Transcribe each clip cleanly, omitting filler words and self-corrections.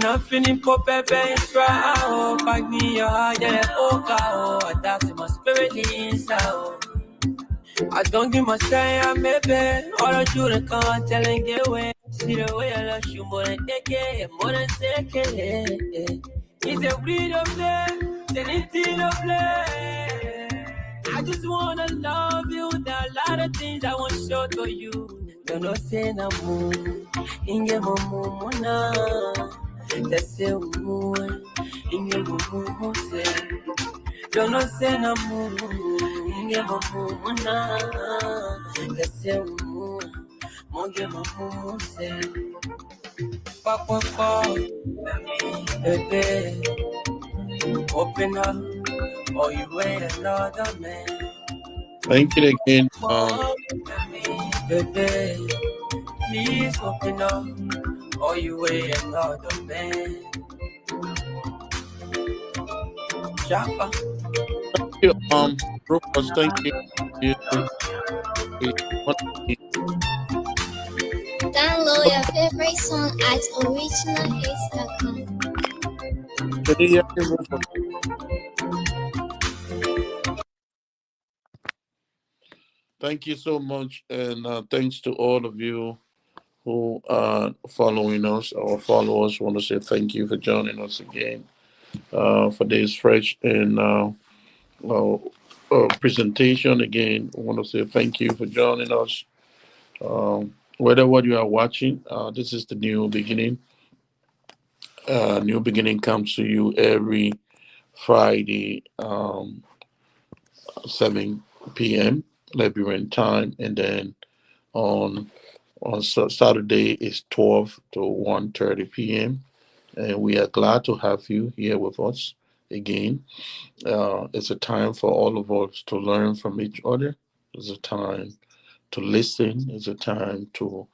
Nothing in Popepe is proud. Back me your heart, yeah, oh, that's my spirit inside. I don't give my say, I'm maybe. All I do, the can't tell and get away. See the way I love you more than take more than second. It's a breed of them, anything of play. I just wanna love you. There are a lot of things I want to show to you. Don't know say no more. Inge mo na. That's say more. Inge mo say. Don't know say no more. Inge mo na. That's say more. Monge mo say. Papa, baby, open up, or you wait another man. Thank you again. Baby, please open up, or you wait another man. Jaffa. Thank you, Rufus. Thank you. Download your favorite song at originalhits.com. Can you hear me, Rufus? Thank you so much, and thanks to all of you who are following us or followers. I want to say thank you for joining us again for this fresh and presentation. Again, I want to say thank you for joining us. Whether what you are watching, this is the new beginning. New beginning comes to you every Friday, 7 p.m. Liberian time, and then on Saturday is 12 to 1:30 p.m. And we are glad to have you here with us again. It's a time for all of us to learn from each other. It's a time to listen. It's a time to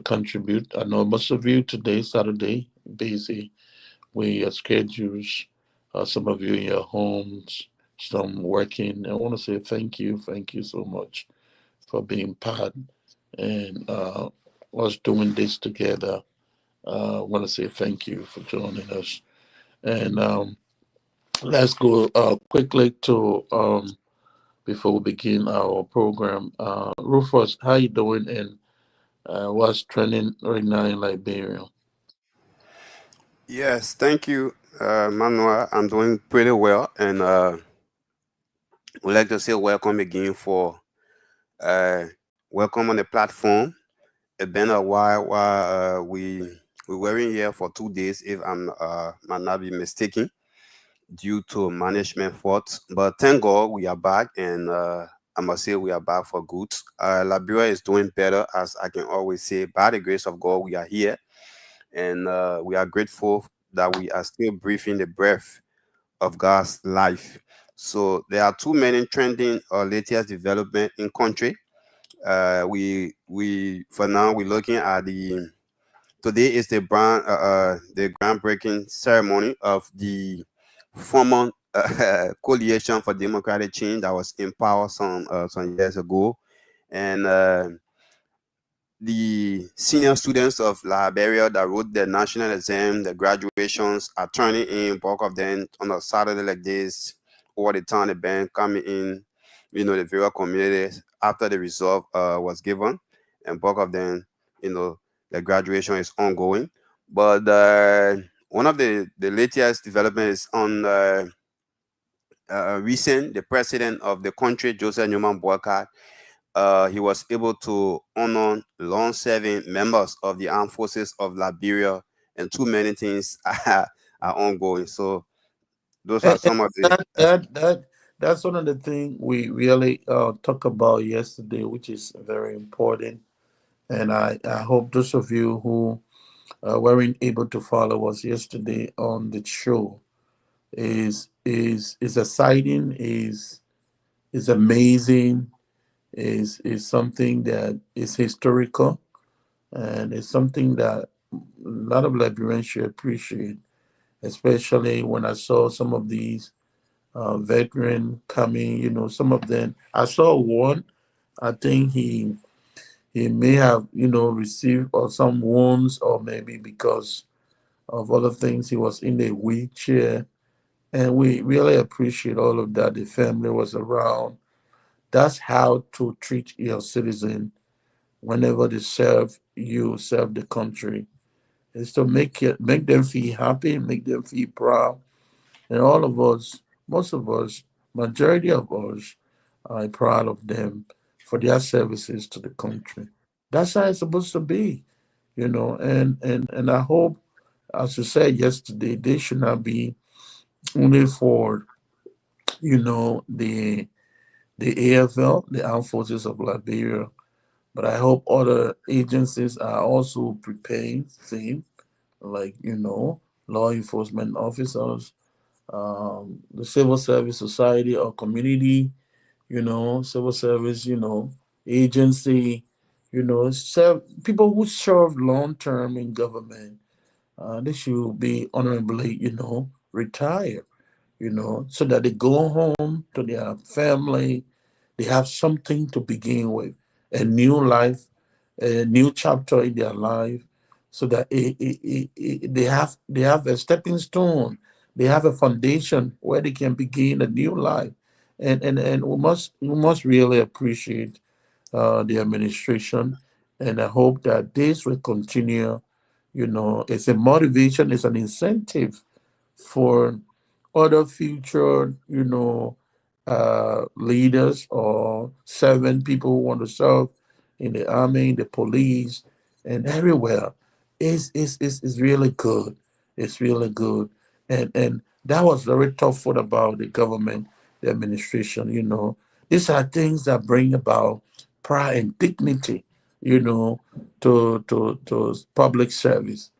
contribute. I know most of you today, Saturday, busy with your schedules. Some of you in your homes, some working. I want to say thank you so much for being part and us doing this together. I want to say thank you for joining us. And let's go quickly to before we begin our program. Rufus, how you doing? And what's trending right now in Liberia? Yes, thank you, Manuel. I'm doing pretty well, and would like to say welcome again for welcome on the platform. It's been a while we were in here for 2 days, if I'm might not be mistaken, due to management faults. But thank God we are back, and I must say we are back for good. Liberia is doing better, as I can always say. By the grace of God, we are here, and we are grateful that we are still breathing the breath of God's life. So there are too many trending or latest development in country. We for now we're looking at the today is the groundbreaking ceremony of the former coalition for democratic change that was in power some years ago, and the senior students of Liberia that wrote the national exam, the graduations are turning in, bulk of them on a Saturday like this, over the town, the band coming in, the various communities after the result was given, and bulk of them, the graduation is ongoing. But one of the latest developments on recent, the president of the country, Joseph Newman Boycott, he was able to honor long-serving members of the armed forces of Liberia, and too many things are ongoing. So those are some of the. That's one of the things we really talked about yesterday, which is very important. And I hope those of you who weren't able to follow us yesterday on the show is exciting, is amazing, is something that is historical, and it's something that a lot of Liberians should appreciate, especially when I saw some of these veteran coming. Some of them. I saw one. I think he may have received or some wounds, or maybe because of other things. He was in a wheelchair, and we really appreciate all of that. The family was around. That's how to treat your citizen whenever they serve you, serve the country. Is to make them feel happy, make them feel proud, and all of us, most of us, majority of us, are proud of them for their services to the country. That's how it's supposed to be, and I hope, as you said yesterday, they should not be only for the AFL, the Armed Forces of Liberia, but I hope other agencies are also preparing same, like law enforcement officers, the civil service society or community, civil service, agency, people who serve long term in government, they should be honorably, retired, so that they go home to their family, they have something to begin with, a new life, a new chapter in their life, so that they have a stepping stone, they have a foundation where they can begin a new life, and we must really appreciate the administration, and I hope that this will continue. It's a motivation, it's an incentive for other future, leaders or servant people who want to serve in the army, the police, and everywhere. Is really good. It's really good, and that was very tough. What about the government, the administration? These are things that bring about pride and dignity. To public service.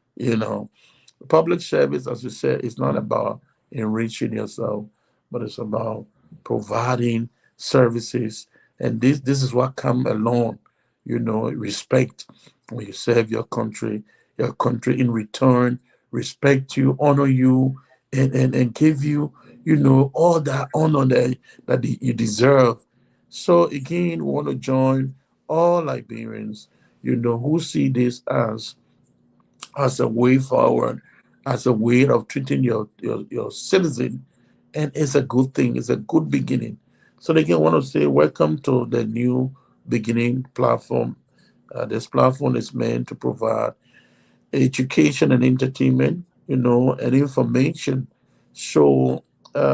Public service, as you said, is not about enriching yourself, but it's about providing services. And this is what come along, respect. When you serve your country in return respect you, honor you, and give you, all that honor that you deserve. So again, we want to join all Liberians, who see this as a way forward, as a way of treating your citizen. And it's a good thing, it's a good beginning. So again, I want to say welcome to the new beginning platform. This platform is meant to provide education and entertainment, and information. So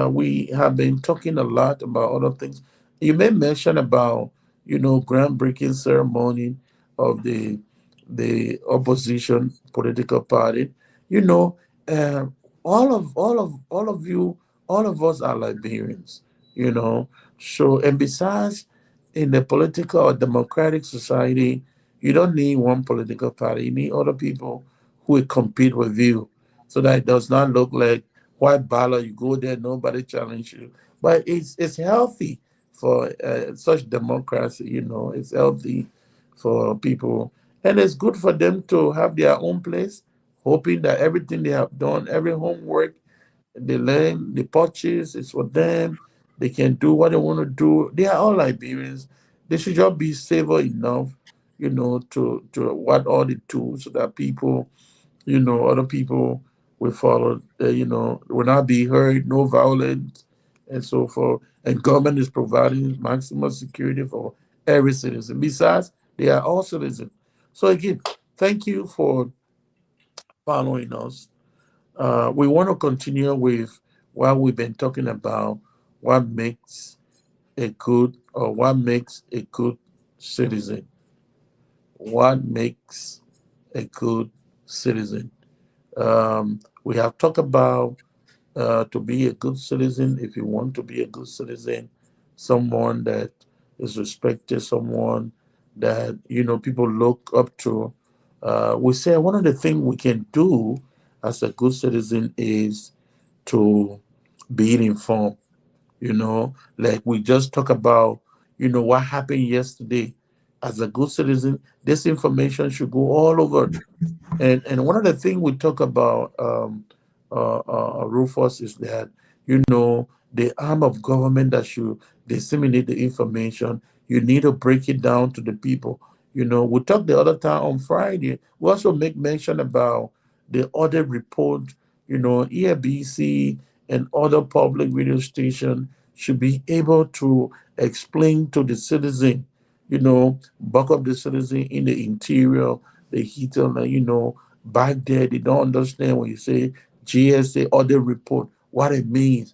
we have been talking a lot about other things. You may mention about, groundbreaking ceremony of the opposition political party. You know, uh, all of you, all of us are Liberians. You know, so and besides, in the political or democratic society, you don't need one political party. You need other people who will compete with you, so that it does not look like white ballot. You go there, nobody challenge you. But it's healthy for such democracy. It's healthy for people, and it's good for them to have their own place, hoping that everything they have done, every homework they learn, they purchase, it's for them. They can do what they want to do. They are all Liberians. They should just be stable enough, to what all they do, so that people, other people will follow, will not be hurt, no violence, and so forth. And government is providing maximum security for every citizen. Besides, they are all citizens. So again, thank you for following us. We want to continue with what we've been talking about, what makes a good or what makes a good citizen. What makes a good citizen? We have talked about to be a good citizen. If you want to be a good citizen, someone that is respected, someone that people look up to. We say one of the things we can do as a good citizen is to be informed. Like we just talked about, what happened yesterday. As a good citizen, this information should go all over. And one of the things we talk about, Rufus, is that the arm of government that should disseminate the information, you need to break it down to the people. We talked the other time on Friday. We also make mention about the audit report, EFBC and other public radio station should be able to explain to the citizen, back up the citizen in the interior, the heater, back there, they don't understand when you say GSA audit report, what it means.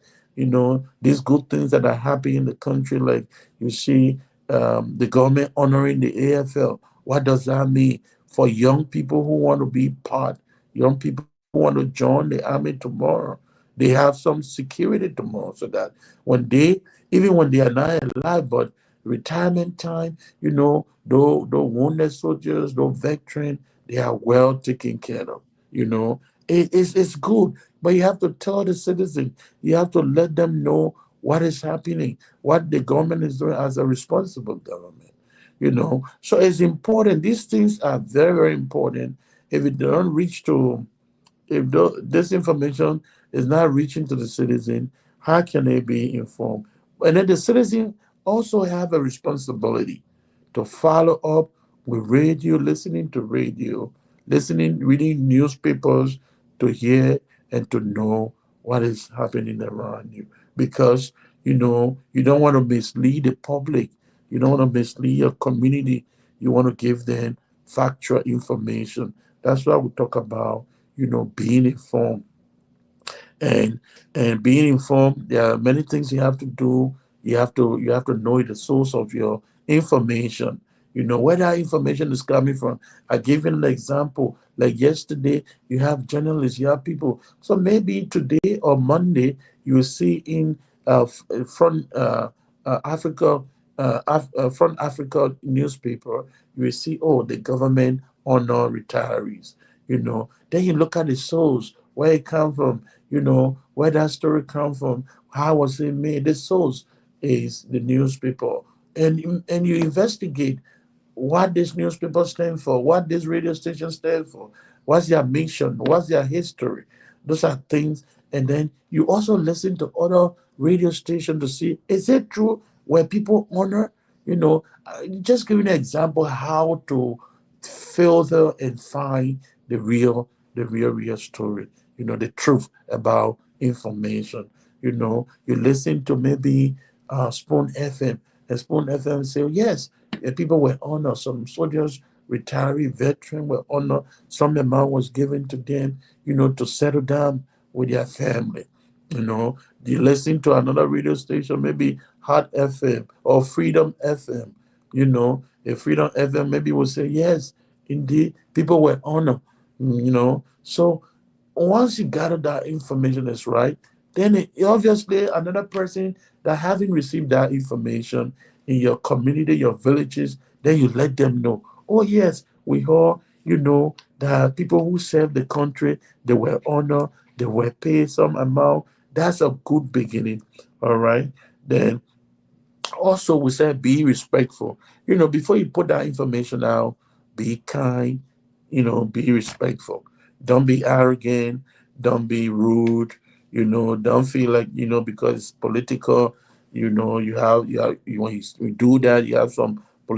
These good things that are happening in the country, like you see the government honoring the AFL. What does that mean for young people who want to be part, young people who want to join the army tomorrow? They have some security tomorrow so that even when they are not alive, but retirement time, those wounded soldiers, those veterans, they are well taken care of. It's good, but you have to tell the citizen, you have to let them know what is happening, what the government is doing as a responsible government. So it's important. These things are very, very important. If it don't reach to, if this information is not reaching to the citizen, how can they be informed? And then the citizen also have a responsibility to follow up with radio, listening to radio, reading newspapers to hear and to know what is happening around you. Because, you don't want to mislead the public. You don't want to mislead your community. You want to give them factual information. That's why we talk about, being informed. And being informed, there are many things you have to do. You have to know the source of your information. Where that information is coming from. I gave you an example. Like yesterday, you have journalists, you have people. So maybe today or Monday, you will see in front Africa, front Africa newspaper, you will see, the government honor retirees. Then you look at the source, where it come from, where that story come from, how was it made. The source is the newspaper, and you investigate what this newspaper stand for, what this radio station stand for, what's their mission, what's their history. Those are things. And then you also listen to other radio stations to see, is it true where people honor, just giving an example how to filter and find the real story, the truth about information. You listen to maybe Spoon FM, and Spoon FM say, yes, people were honored. Some soldiers, retiree, veteran were honored. Some amount was given to them, to settle down with their family. You listen to another radio station, maybe Hot FM or Freedom FM. A Freedom FM maybe will say, yes, indeed, people were honored. So once you gather that information is right, then obviously another person that having received that information in your community, your villages, then you let them know, oh yes, we all, that people who serve the country, they were honored, they were paid some amount. That's a good beginning. All right. Then also we said be respectful. Before you put that information out, be kind, be respectful. Don't be arrogant, don't be rude, don't feel like, because it's political, when you do that, you have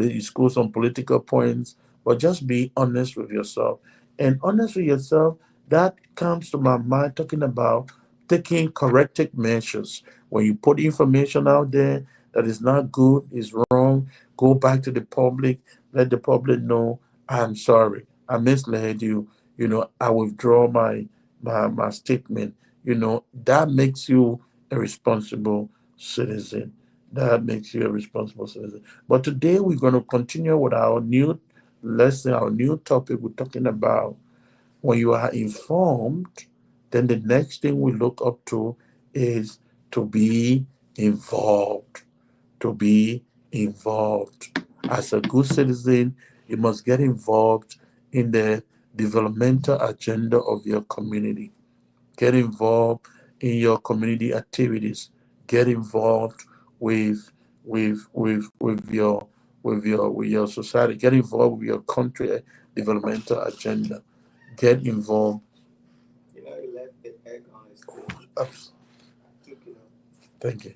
you score some political points, but just be honest with yourself. And honest with yourself, that comes to my mind talking about taking corrective measures. When you put information out there that is not good, is wrong, go back to the public, let the public know, I'm sorry, I misled you, I withdraw my statement. That makes you a responsible citizen. That makes you a responsible citizen. But today we're going to continue with our new lesson, our new topic. We're talking about when you are informed, then the next thing we look up to is to be involved. To be involved. As a good citizen, you must get involved in the developmental agenda of your community. Get involved in your community activities. Get involved with your society. Get involved with your country developmental agenda. Get involved. You left the egg on his plate. Oops. Took it out. Thank you.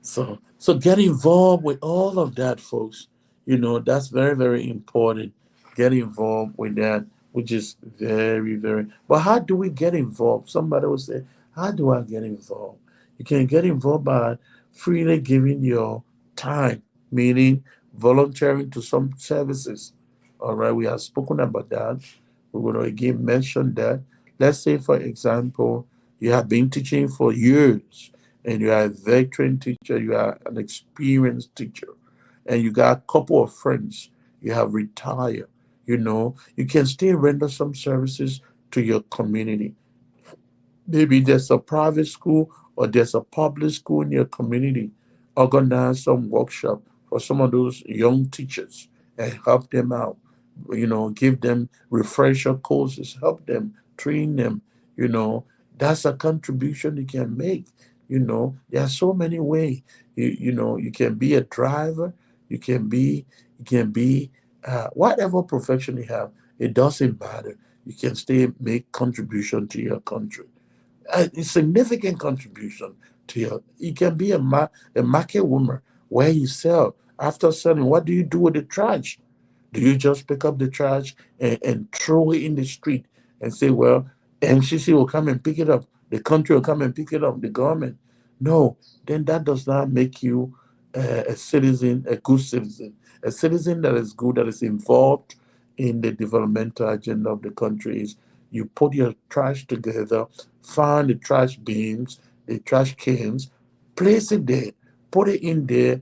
So get involved with all of that, folks. That's very, very important. Get involved with that, which is very, very. But how do we get involved? Somebody will say, how do I get involved? You can get involved by freely giving your time, meaning volunteering to some services. All right, we have spoken about that. We're going to again mention that. Let's say, for example, you have been teaching for years and you are a veteran teacher, you are an experienced teacher, and you got a couple of friends, you have retired, you can still render some services to your community. Maybe there's a private school or there's a public school in your community. Organize some workshop for some of those young teachers and help them out. Give them refresher courses, help them, train them. You know, that's a contribution you can make. There are so many ways. You can be a driver. You can be whatever profession you have. It doesn't matter. You can still make contribution to your country, a significant contribution to your. You can be a market woman where you sell. After selling, what do you do with the trash? Do you just pick up the trash and throw it in the street and say, well, MCC will come and pick it up, the country will come and pick it up, the government? No, then that does not make you a citizen, a good citizen, a citizen that is good, that is involved in the developmental agenda of the country. Is you put your trash together, find the trash bins, the trash cans, place it there, put it in there,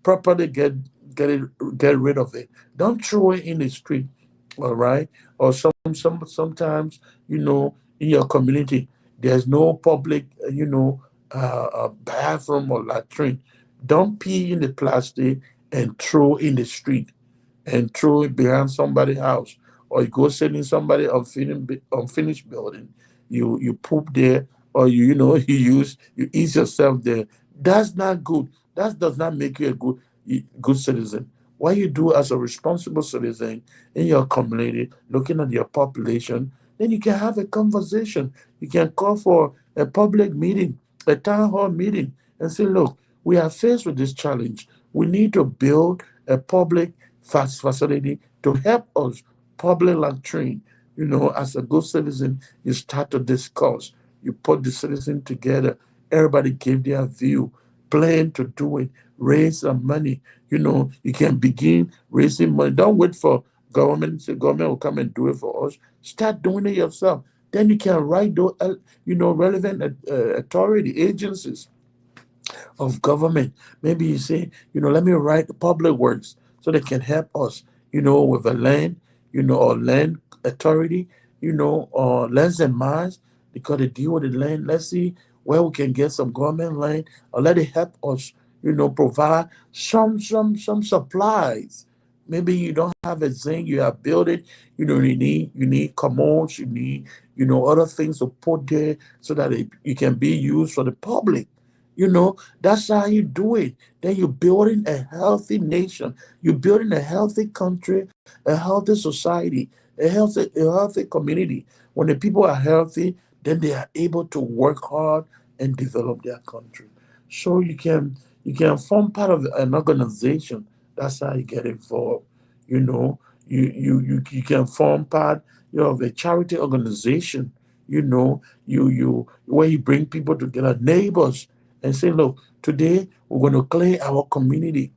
properly get rid of it. Don't throw it in the street, all right? Or sometimes, in your community, there's no public, bathroom or latrine. Don't pee in the plastic and throw in the street and throw it behind somebody's house, or you go sit in somebody unfinished building. You poop there, or you eat yourself there. That's not good. That does not make you a good citizen. What you do as a responsible citizen in your community, looking at your population, then you can have a conversation. You can call for a public meeting, a town hall meeting, and say, look, we are faced with this challenge. We need to build a public facility to help us, public latrine. As a good citizen, you start to discuss. You put the citizen together. Everybody give their view, plan to do it, raise some money. You can begin raising money. Don't wait for government. Say government will come and do it for us. Start doing it yourself. Then you can write those, relevant authority agencies of government. Maybe you say, let me write the public works so they can help us, with the land, or land authority, or lands and mines, because they deal with the land. Let's see where we can get some government land, or let it help us, provide some supplies. Maybe you don't have a zinc, you have built it, you need commodes, you need, other things to put there so that it can be used for the public. That's how you do it. Then you're building a healthy nation. You're building a healthy country, a healthy society, a healthy community. When the people are healthy, then they are able to work hard and develop their country. So you can form part of an organization. That's how you get involved. You can form part, of a charity organization. Where you bring people together, neighbors, and say, look, today we're going to clean our community.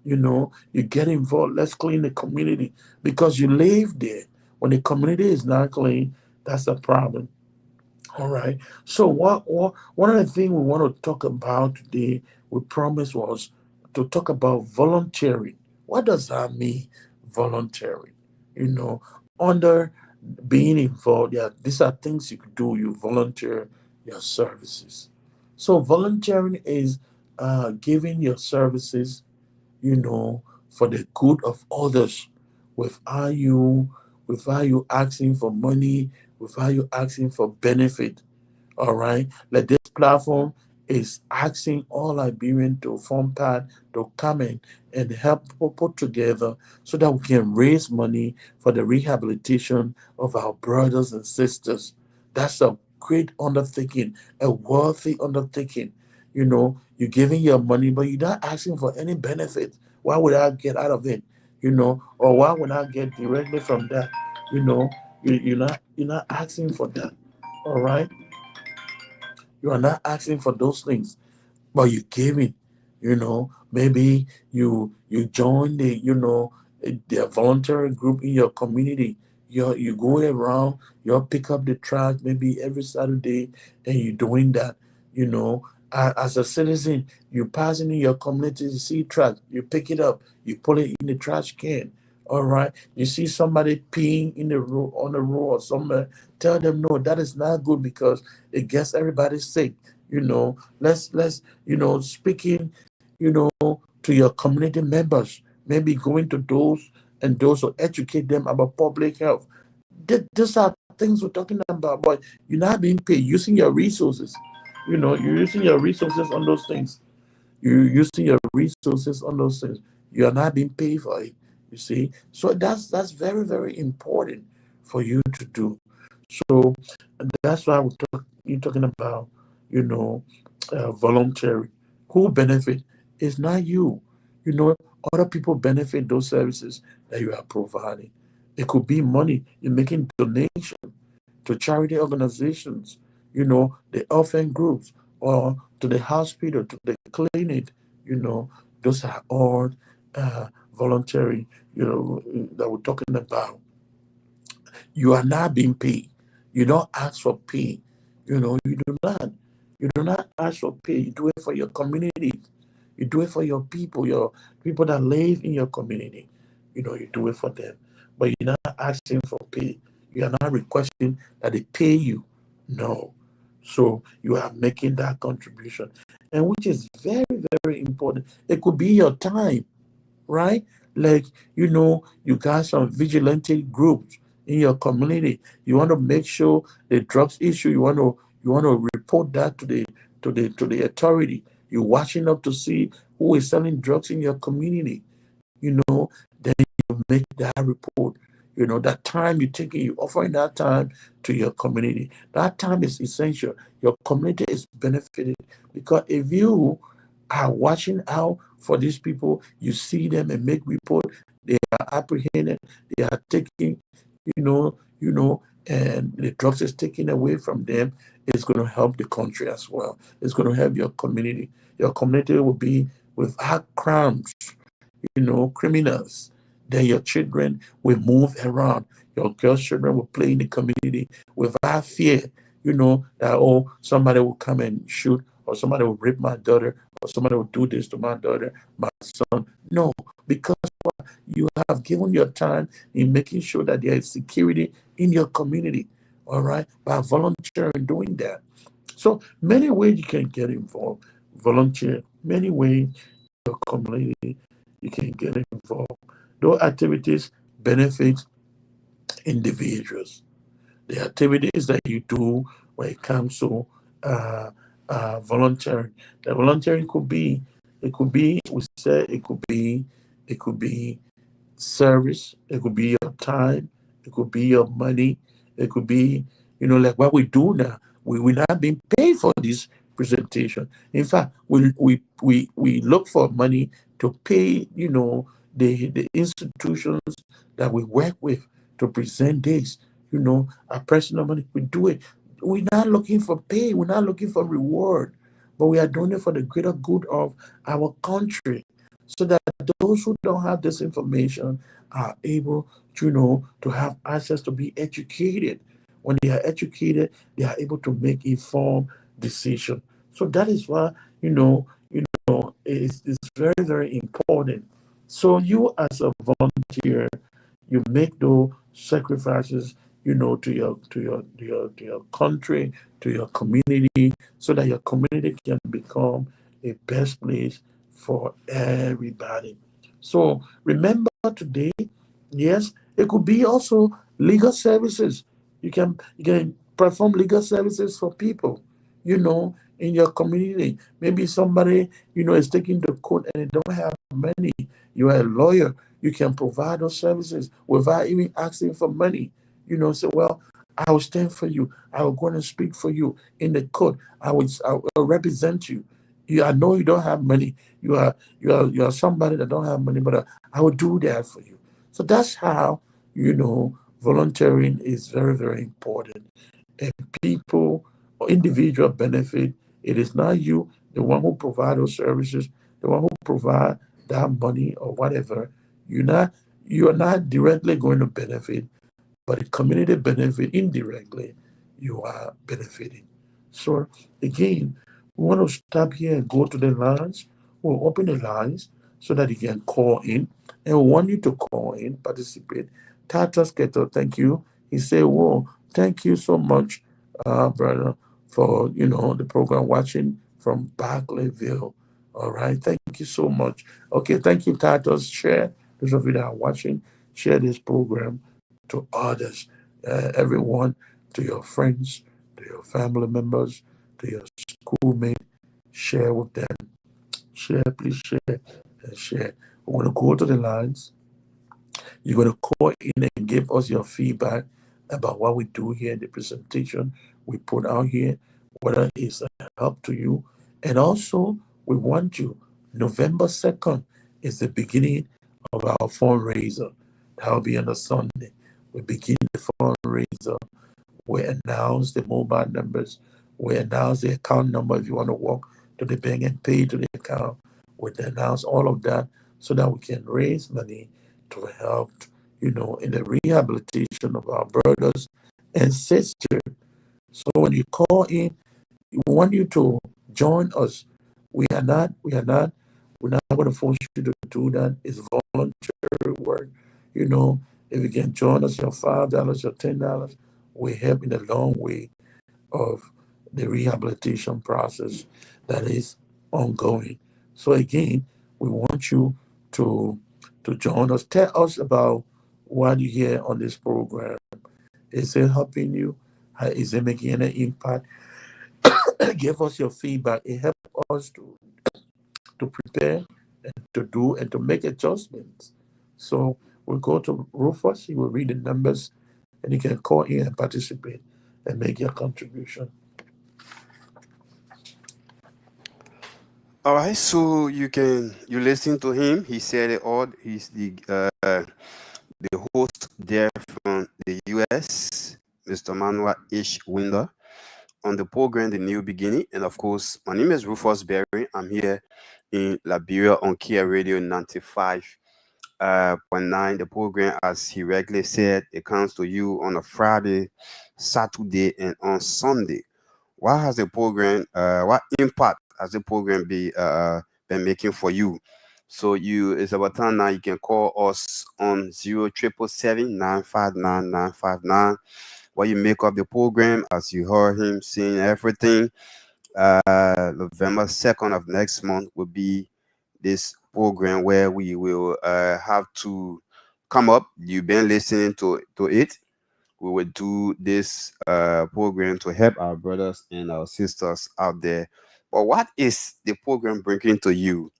You get involved. Let's clean the community because you live there. When the community is not clean, that's a problem. All right. So one of the things we want to talk about today, we promised, was to talk about volunteering. What does that mean, volunteering? Under being involved, yeah, these are things you could do. You volunteer your services. So volunteering is giving your services, for the good of others, without you without you asking for money, without you asking for benefit. All right. Like this platform is asking all Liberians to form part, to come in and help put together so that we can raise money for the rehabilitation of our brothers and sisters. That's a great undertaking, a worthy undertaking. You're giving your money, but you're not asking for any benefit. Why would I get out of it? Or why would I get directly from that? You're not asking for that. All right, you are not asking for those things, but you give it. Maybe you join the voluntary group in your community. You go around, you pick up the trash maybe every Saturday, and you're doing that. As a citizen, you passing in your community, you see trash, you pick it up, you put it in the trash can. All right, you see somebody peeing in the road, on the road or somewhere, tell them no, that is not good because it gets everybody sick. Let's speaking to your community members, maybe going to those and those who educate them about public health. These are things we're talking about, but you're not being paid, using your resources. You're using your resources on those things. You're using your resources on those things. You are not being paid for it. You see, so that's very, very important for you to do. So that's why you're talking about, voluntary. Who benefit? It's not you. Other people benefit those services that you are providing. It could be money. You're making donation to charity organizations, the orphan groups, or to the hospital, to the clinic. Those are all voluntary, that we're talking about. You are not being paid. You don't ask for pay. You do not. You do not ask for pay. You do it for your community. You do it for your people that live in your community. You do it for them. But you're not asking for pay. You are not requesting that they pay you. No. So you are making that contribution. And which is very, very important. It could be your time, right? Like, you got some vigilante groups in your community. You want to make sure the drugs issue, you want to report that to the authority. You're watching up to see who is selling drugs in your community. Then you make that report. That time you're taking, you're offering that time to your community. That time is essential. Your community is benefited because if you are watching out for these people, you see them and make report, they are apprehended, they are taking, and the drugs is taken away from them, it's going to help the country as well. It's going to help your community. Your community will be without crimes, criminals. Then your children will move around. Your girls' children will play in the community without fear, that, somebody will come and shoot, or somebody will rape my daughter, or somebody will do this to my daughter, my son. No, because you have given your time in making sure that there is security in your community, all right, by volunteering doing that. So many ways you can get involved. Volunteer, many ways your community you can get involved. Those activities benefit individuals. The activities that you do when it comes to volunteering. The volunteering we said it could be service, it could be your time, it could be your money, it could be, like what we do now. We're not being paid for this presentation. In fact, we look for money to pay, the institutions that we work with to present this, our personal money. We do it. We're not looking for pay, we're not looking for reward, but we are doing it for the greater good of our country, so that those who don't have this information are able to have access to be educated. When they are educated, they are able to make informed decision. So that is why it's very, very important. So you as a volunteer, you make those sacrifices, to your country, to your community, so that your community can become a best place for everybody. So remember today, yes, it could be also legal services. You can perform legal services for people, in your community. Maybe somebody, is taking the court and they don't have money. You are a lawyer. You can provide those services without even asking for money. Say, well, I will stand for you. I will go and speak for you in the court. I will represent you. I know you don't have money. You are somebody that don't have money, but I will do that for you. So that's how volunteering is very, very important. And people or individual benefit. It is not you, the one who provide those services, the one who provide that money or whatever. You are not directly going to benefit, but the community benefit indirectly. You are benefiting. So again, we want to stop here and go to the lines. We'll open the lines so that you can call in. And we want you to call in, participate. Tatas Keto, thank you. He said, whoa, thank you so much, brother, for the program watching from Barclayville. All right, thank you so much. Okay, thank you, Tatas. Share, those of you that are watching, share this program to others, everyone, to your friends, to your family members, to your schoolmates. Share with them. Share, please share and share. We're going to go to the lines. You're going to call in and give us your feedback about what we do here in the presentation we put out here, whether it's a help to you. And also, we want you, November 2nd is the beginning of our fundraiser. That will be on a Sunday. We begin the fundraiser. We announce the mobile numbers. We announce the account number if you want to walk to the bank and pay to the account. We announce all of that so that we can raise money to help, in the rehabilitation of our brothers and sisters. So when you call in, we want you to join us. We're not going to force you to do that. It's voluntary work. If you can join us, your $5, your $10, we help in the long way of the rehabilitation process that is ongoing. So again, we want you to join us. Tell us about what you hear on this program. Is it helping you? Is it making any impact? Give us your feedback. It helps us to prepare and to do and to make adjustments. So we'll go to Rufus. He will read the numbers, and you can call in and participate and make your contribution. All right, so you listen to him. He said it all. He's the host there from the US, Mr. Manuel H. Winder, on the program The New Beginning. And of course, my name is Rufus Berry. I'm here in Liberia on Kia Radio 95.9. The program, as he regularly said, it comes to you on a Friday, Saturday, and on Sunday. What has the program? What impact has the program been making for you? So it's about time now. You can call us on 0777-959-959. What you make of the program, as you heard him saying everything. November 2nd of next month will be this program where we will have to come up. You've been listening to it. We will do this program to help our brothers and our sisters out there. But what is the program bringing to you?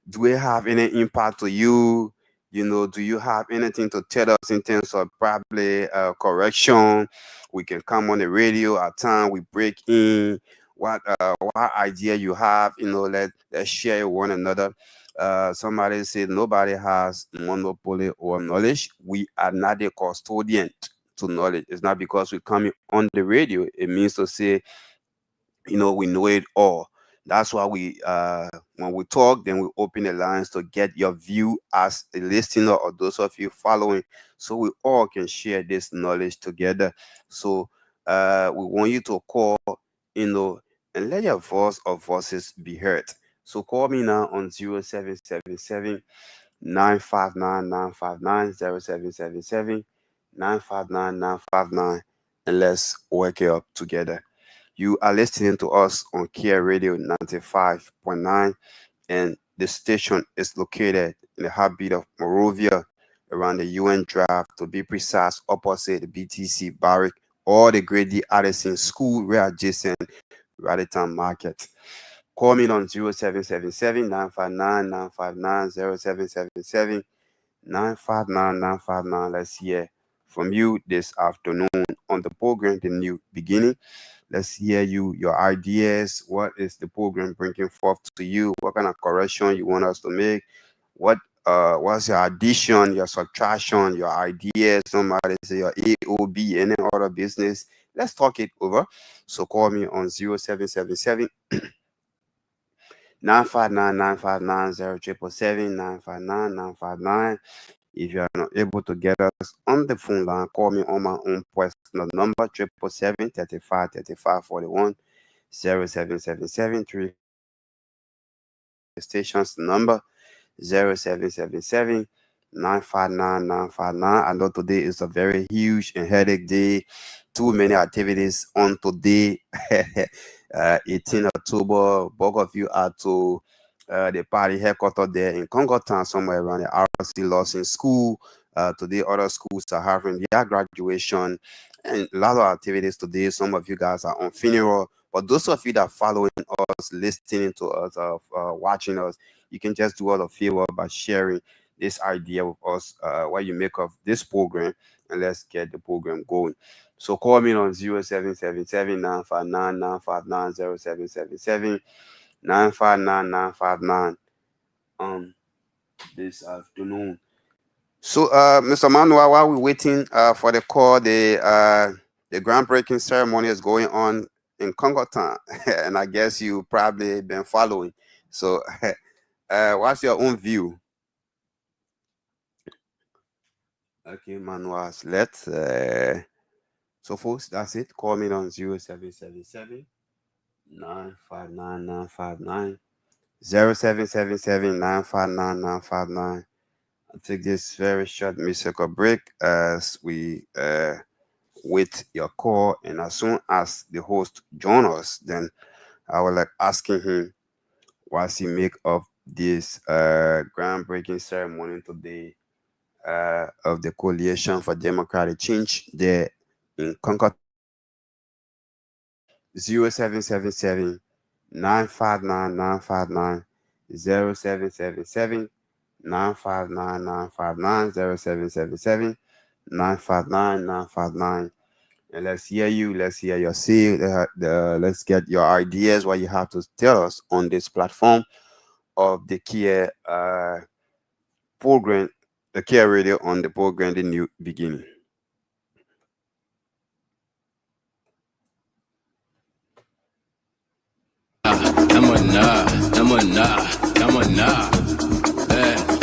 Do it have any impact to you? Do you have anything to tell us in terms of probably correction? We can come on the radio at time. We break in. What idea you have? Let's share one another. Somebody said nobody has monopoly or knowledge. We are not a custodian to knowledge. It's not because we come on the radio. It means to say, we know it all. That's why when we talk, then we open the lines to get your view as a listener or those of you following, so we all can share this knowledge together. So we want you to call, and let your voice or voices be heard. So call me now on 0777 959 959 0777 959 959, and let's work it up together. You are listening to us on Kia Radio 95.9, and the station is located in the heartbeat of Monrovia, around the UN Drive, to be precise, opposite the BTC Barrack or the Grady Addison School, right adjacent Raditown Market. Call me on 0777 959 959 0777 959 959. Let's hear from you this afternoon on the program, The New Beginning. Let's hear your ideas. What is the program bringing forth to you? What kind of correction you want us to make? What what's your addition, your subtraction, your ideas, somebody say your AOB, any other business. Let's talk it over. So call me on 0777 959 959 0777 959 959. If you are not able to get us on the phone line, call me on my own personal number 777 35 35 41 0777 3 stations number 0777 959 959. I know today is a very huge and headache day. Too many activities on today. 18 October. Both of you are to the party headquarters there in Congo Town, somewhere around the RC Lawson School. Today, other schools are having their graduation and a lot of activities today. Some of you guys are on funeral. But those of you that are following us, listening to us, watching us, you can just do us a favor by sharing this idea with us, what you make of this program, and let's get the program going. So call me on 0777 959 959 0777 959 959 this afternoon. So, Mr. Manuel, while we're waiting for the call, the groundbreaking ceremony is going on in Congo Town, and I guess you probably been following. So, what's your own view? Okay, Manuel, let's. So, folks, that's it. Call me on 0777 959 959 0777 959 959. I'll take this very short musical break as we wait your call, and as soon as the host join us, then I will like asking him what's he make of this groundbreaking ceremony today of the Coalition for Democratic Change there in Concord. 0777 959 959 0777 959 959 0777 959 959. And let's hear you. Let's hear your say. Let's get your ideas, what you have to tell us on this platform of the Kia program, the Kia Radio on the program, The New Beginning.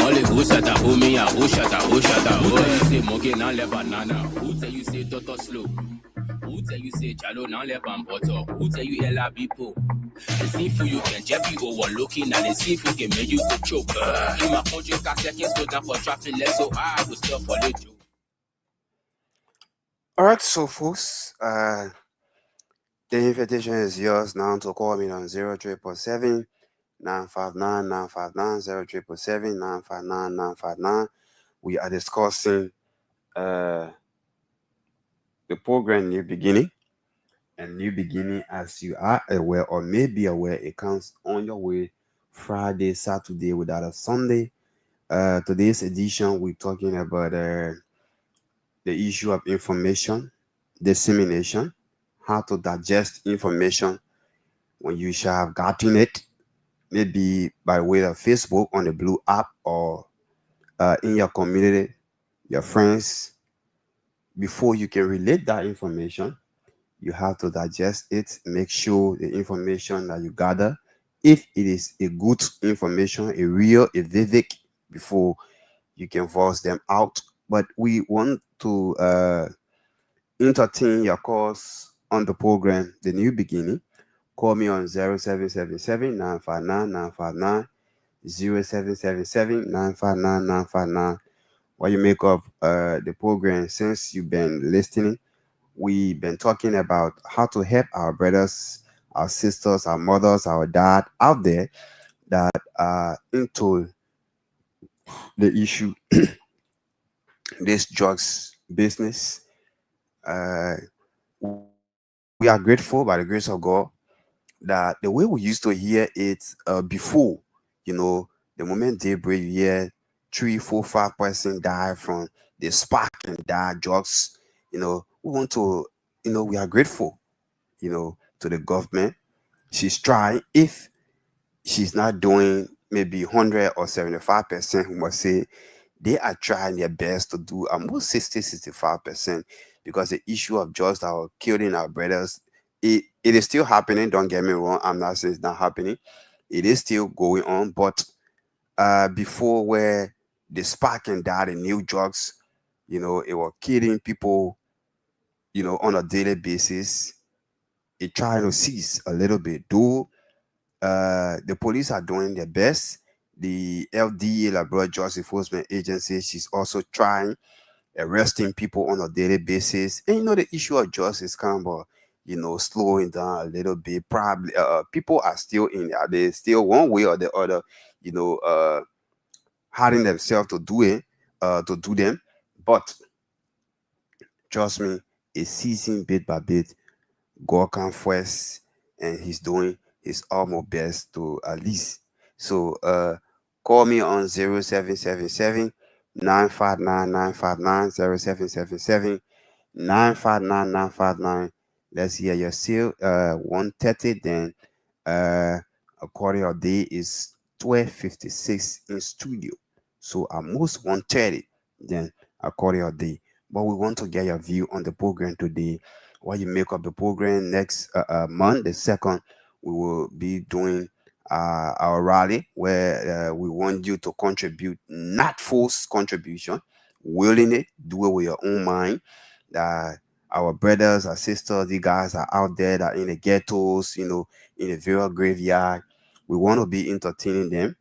Only who shut up, who me, who shut up, who shut up. Who tell you say monkey now le banana? Who tell you say toto slow? Who tell you say chalo now le bamboto? Who tell you ella people? The seafood you can just be overlooking, and the seafood can make you to choke. In my country, seconds slow down for traffic, less so I will still follow you. All right, so folks, the invitation is yours now to call me on 0347 959 959 0347 959 959. We are discussing the program New Beginning. And New Beginning, as you are aware or may be aware, it comes on your way Friday, Saturday without a Sunday. Today's edition, we're talking about the issue of information dissemination, how to digest information when you shall have gotten it, maybe by way of Facebook on the Blue app or in your community, your friends. Before you can relate that information, you have to digest it, make sure the information that you gather, if it is a good information, a real, a vivid, before you can voice them out. But we want to entertain your calls on the program, The New Beginning. Call me on 0777 959 959 0777 959 959. What you make of the program since you've been listening? We've been talking about how to help our brothers, our sisters, our mothers, our dad out there that are into the issue, this drugs business. We are grateful by the grace of God that the way we used to hear it before, the moment daybreak, you hear 3, 4, 5% die from the spark and die drugs. We want to, we are grateful, to the government. She's trying. If she's not doing maybe 100 or 75%, we must say they are trying their best to do almost 60-65%, because the issue of just our killing our brothers, it is still happening. Don't get me wrong. I'm not saying it's not happening. It is still going on. But before, where the spark and that and new drugs, it was killing people, on a daily basis. It trying to cease a little bit. Though the police are doing their best. The LDA, Labrador Drug Enforcement Agency, she's also trying arresting people on a daily basis. And the issue of drugs is kind of slowing down a little bit. Probably people are still in there. They still one way or the other, hiding themselves to do it, to do them. But trust me, it's ceasing bit by bit. God come first, and he's doing his utmost best to at least. So call me on 0777 959 959 0777 959 959. Let's hear your sale. 130, then a quarter of day is 12:56 in studio. So almost 130, then a quarter of day. But we want to get your view on the program today. What you make of the program next month, the second, we will be doing our rally, where we want you to contribute, not forced contribution, willing it, do it with your own mind. Our brothers, our sisters, the guys are out there that are in the ghettos, in the various graveyard. We want to be entertaining them.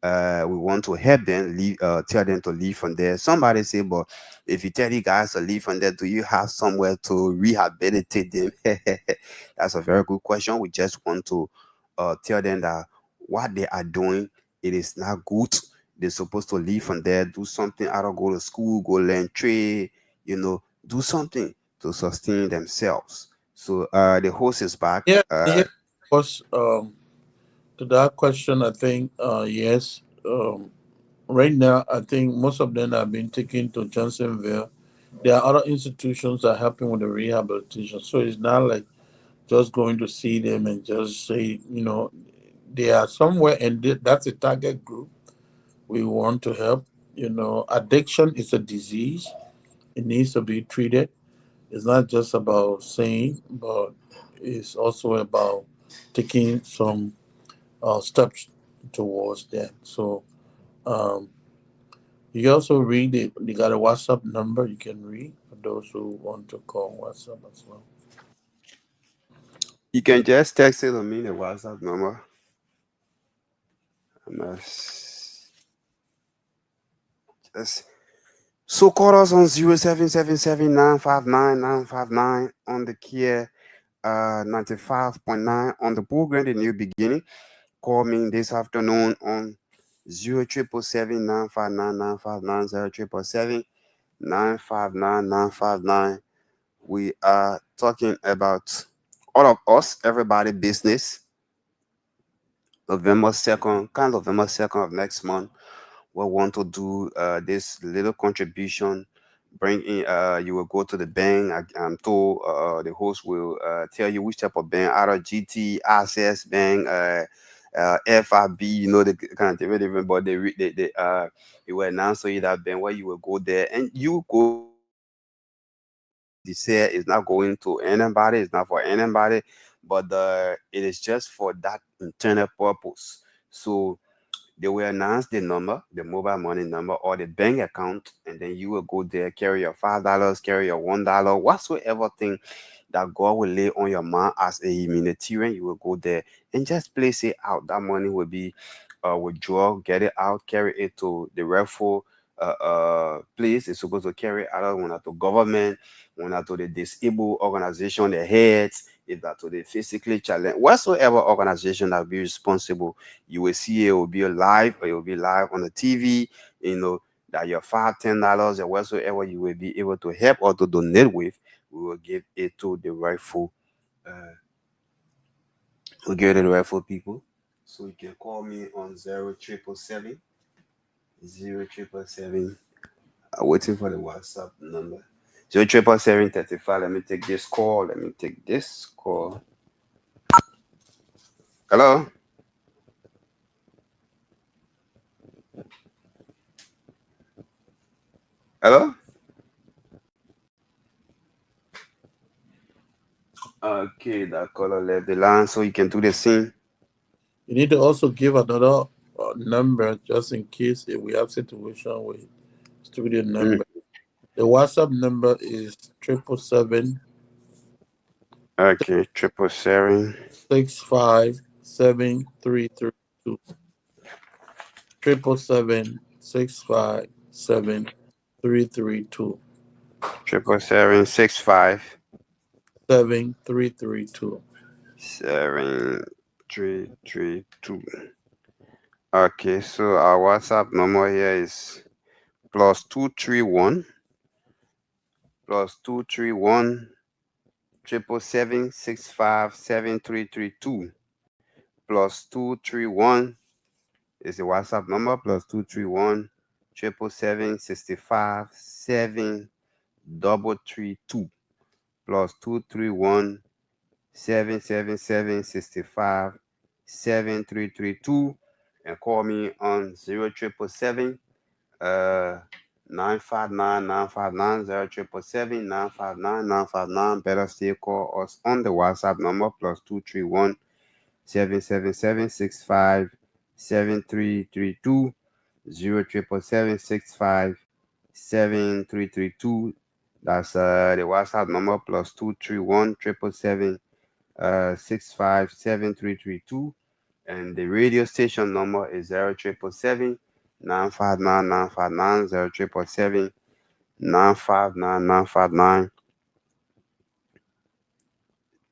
We want to help them leave, tell them to leave from there. Somebody say, but if you tell the guys to leave from there, do you have somewhere to rehabilitate them? That's a very good question. We just want to tell them that what they are doing, it is not good. They're supposed to leave from there, do something, either go to school, go learn trade, do something to sustain themselves. So the host is back. Yeah, yeah. Was to that question, I think yes. Right now, I think most of them have been taken to Johnsonville. There are other institutions that are helping with the rehabilitation, so it's not like just going to see them and just say, they are somewhere, and that's a target group we want to help. Addiction is a disease; it needs to be treated. It's not just about saying, but it's also about taking some steps towards that. So um, you can also read it. They got a WhatsApp number you can read for those who want to call WhatsApp as well. You can just text it to me, the WhatsApp number. Just so call us on 0777 on the Kia 95.9 on the program, The New Beginning. Call me this afternoon on 0777 959 959 0777 959 959. We are talking about all of us, everybody business. November 2nd of next month, we want to do this little contribution. Bring in, you will go to the bank. I'm told the host will tell you which type of bank, either GT, Access Bank, FIB, the kind of different, but it will announce to you that bank where you will go there, and you go. The sale is not going to anybody, it's not for anybody, but it is just for that internal purpose. So they will announce the number, the mobile money number, or the bank account, and then you will go there, carry your $5, carry your $1, whatsoever thing that God will lay on your mind as a humanitarian. You will go there and just place it out. That money will be withdraw, get it out, carry it to the rightful place. It's supposed to carry out when to government, when to the disabled organization, the heads, if that to the physically challenged, whatsoever organization that will be responsible. You will see it will be live, or it will be live on the TV. That your $5, $10 or whatsoever you will be able to help or to donate with, we will give it to the rightful. We'll give it to the rightful people. So you can call me on 0777 0777. I'm waiting for the WhatsApp number. 0777 Let me take this call. Hello. Hello? Okay, that caller left the line, so you can do the same. You need to also give another number just in case if we have situation with studio Mm. number. The WhatsApp number is 777 Okay, 777. 657 732 777 7332. 7332. Okay, so our WhatsApp number here is +231 +231 777 +231 is the WhatsApp number. +231 777 7332 +231 777 7332, and call me on 0777 959 959 0777 959 959. Better still call us on the WhatsApp number +231 777 7332 0777 7332. That's the WhatsApp number +231 777 657 and the radio station number is 0777 959 959 0777 959 959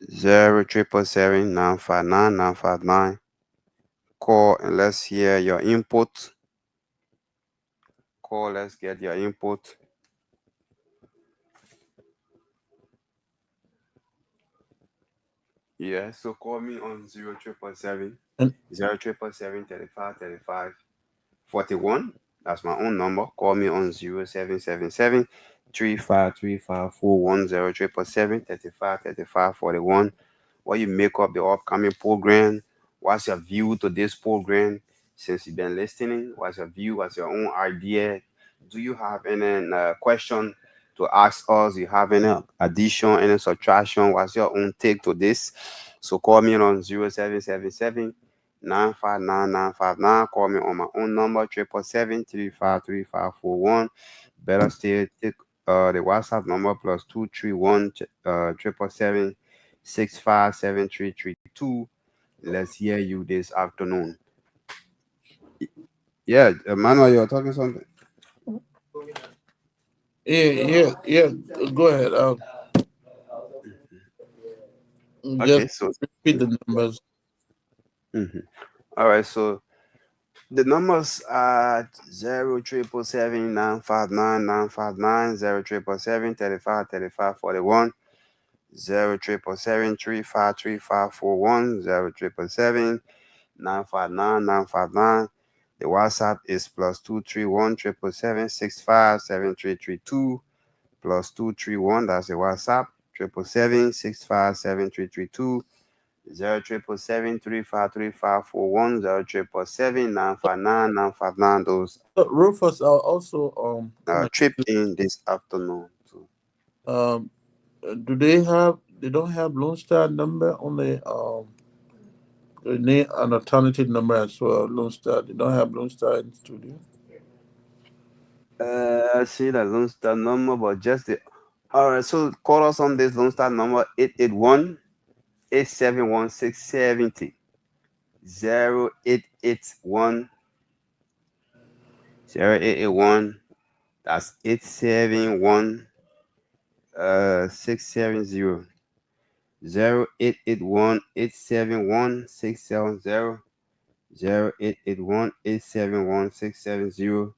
0777 959 959. Call and let's hear your input. Call, let's get your input. Yeah, so call me on 0777 And 0777 35 35 41. That's my own number. Call me on 0777 3535 41 0777 35 35 41. What you make of the upcoming program? What's your view to this program since you've been listening? What's your view? What's your own idea? Do you have any question to ask us? You have any addition, any subtraction? What's your own take to this? So call me on 0777 959 959. Call me on my own number 777 35 35 41. Better still take the WhatsApp number +231 777 657 Let's hear you this afternoon. Yeah, Manuel, you're talking something. yeah. Go ahead. Okay, Just so repeat the numbers. mhm. All right, so the numbers are 0777 959 959 0777 35 35 41 0777 35 35 41 0777 959 959. The WhatsApp is +231 777 657 +231. That's the WhatsApp 777 657 0777 35 35 41 0777 959 959. Those Rufus, I'll also wanna tripped in this afternoon too. um do they have they don't have Lone Star number on the they need an alternative number as well. Lone Star. They don't have Lone Star in studio. I see that Lone Star number, but just the. All right, so call us on this Lone Star number 881 871 670 0881 0881. That's 871 670 0881 871 670 0881 871 670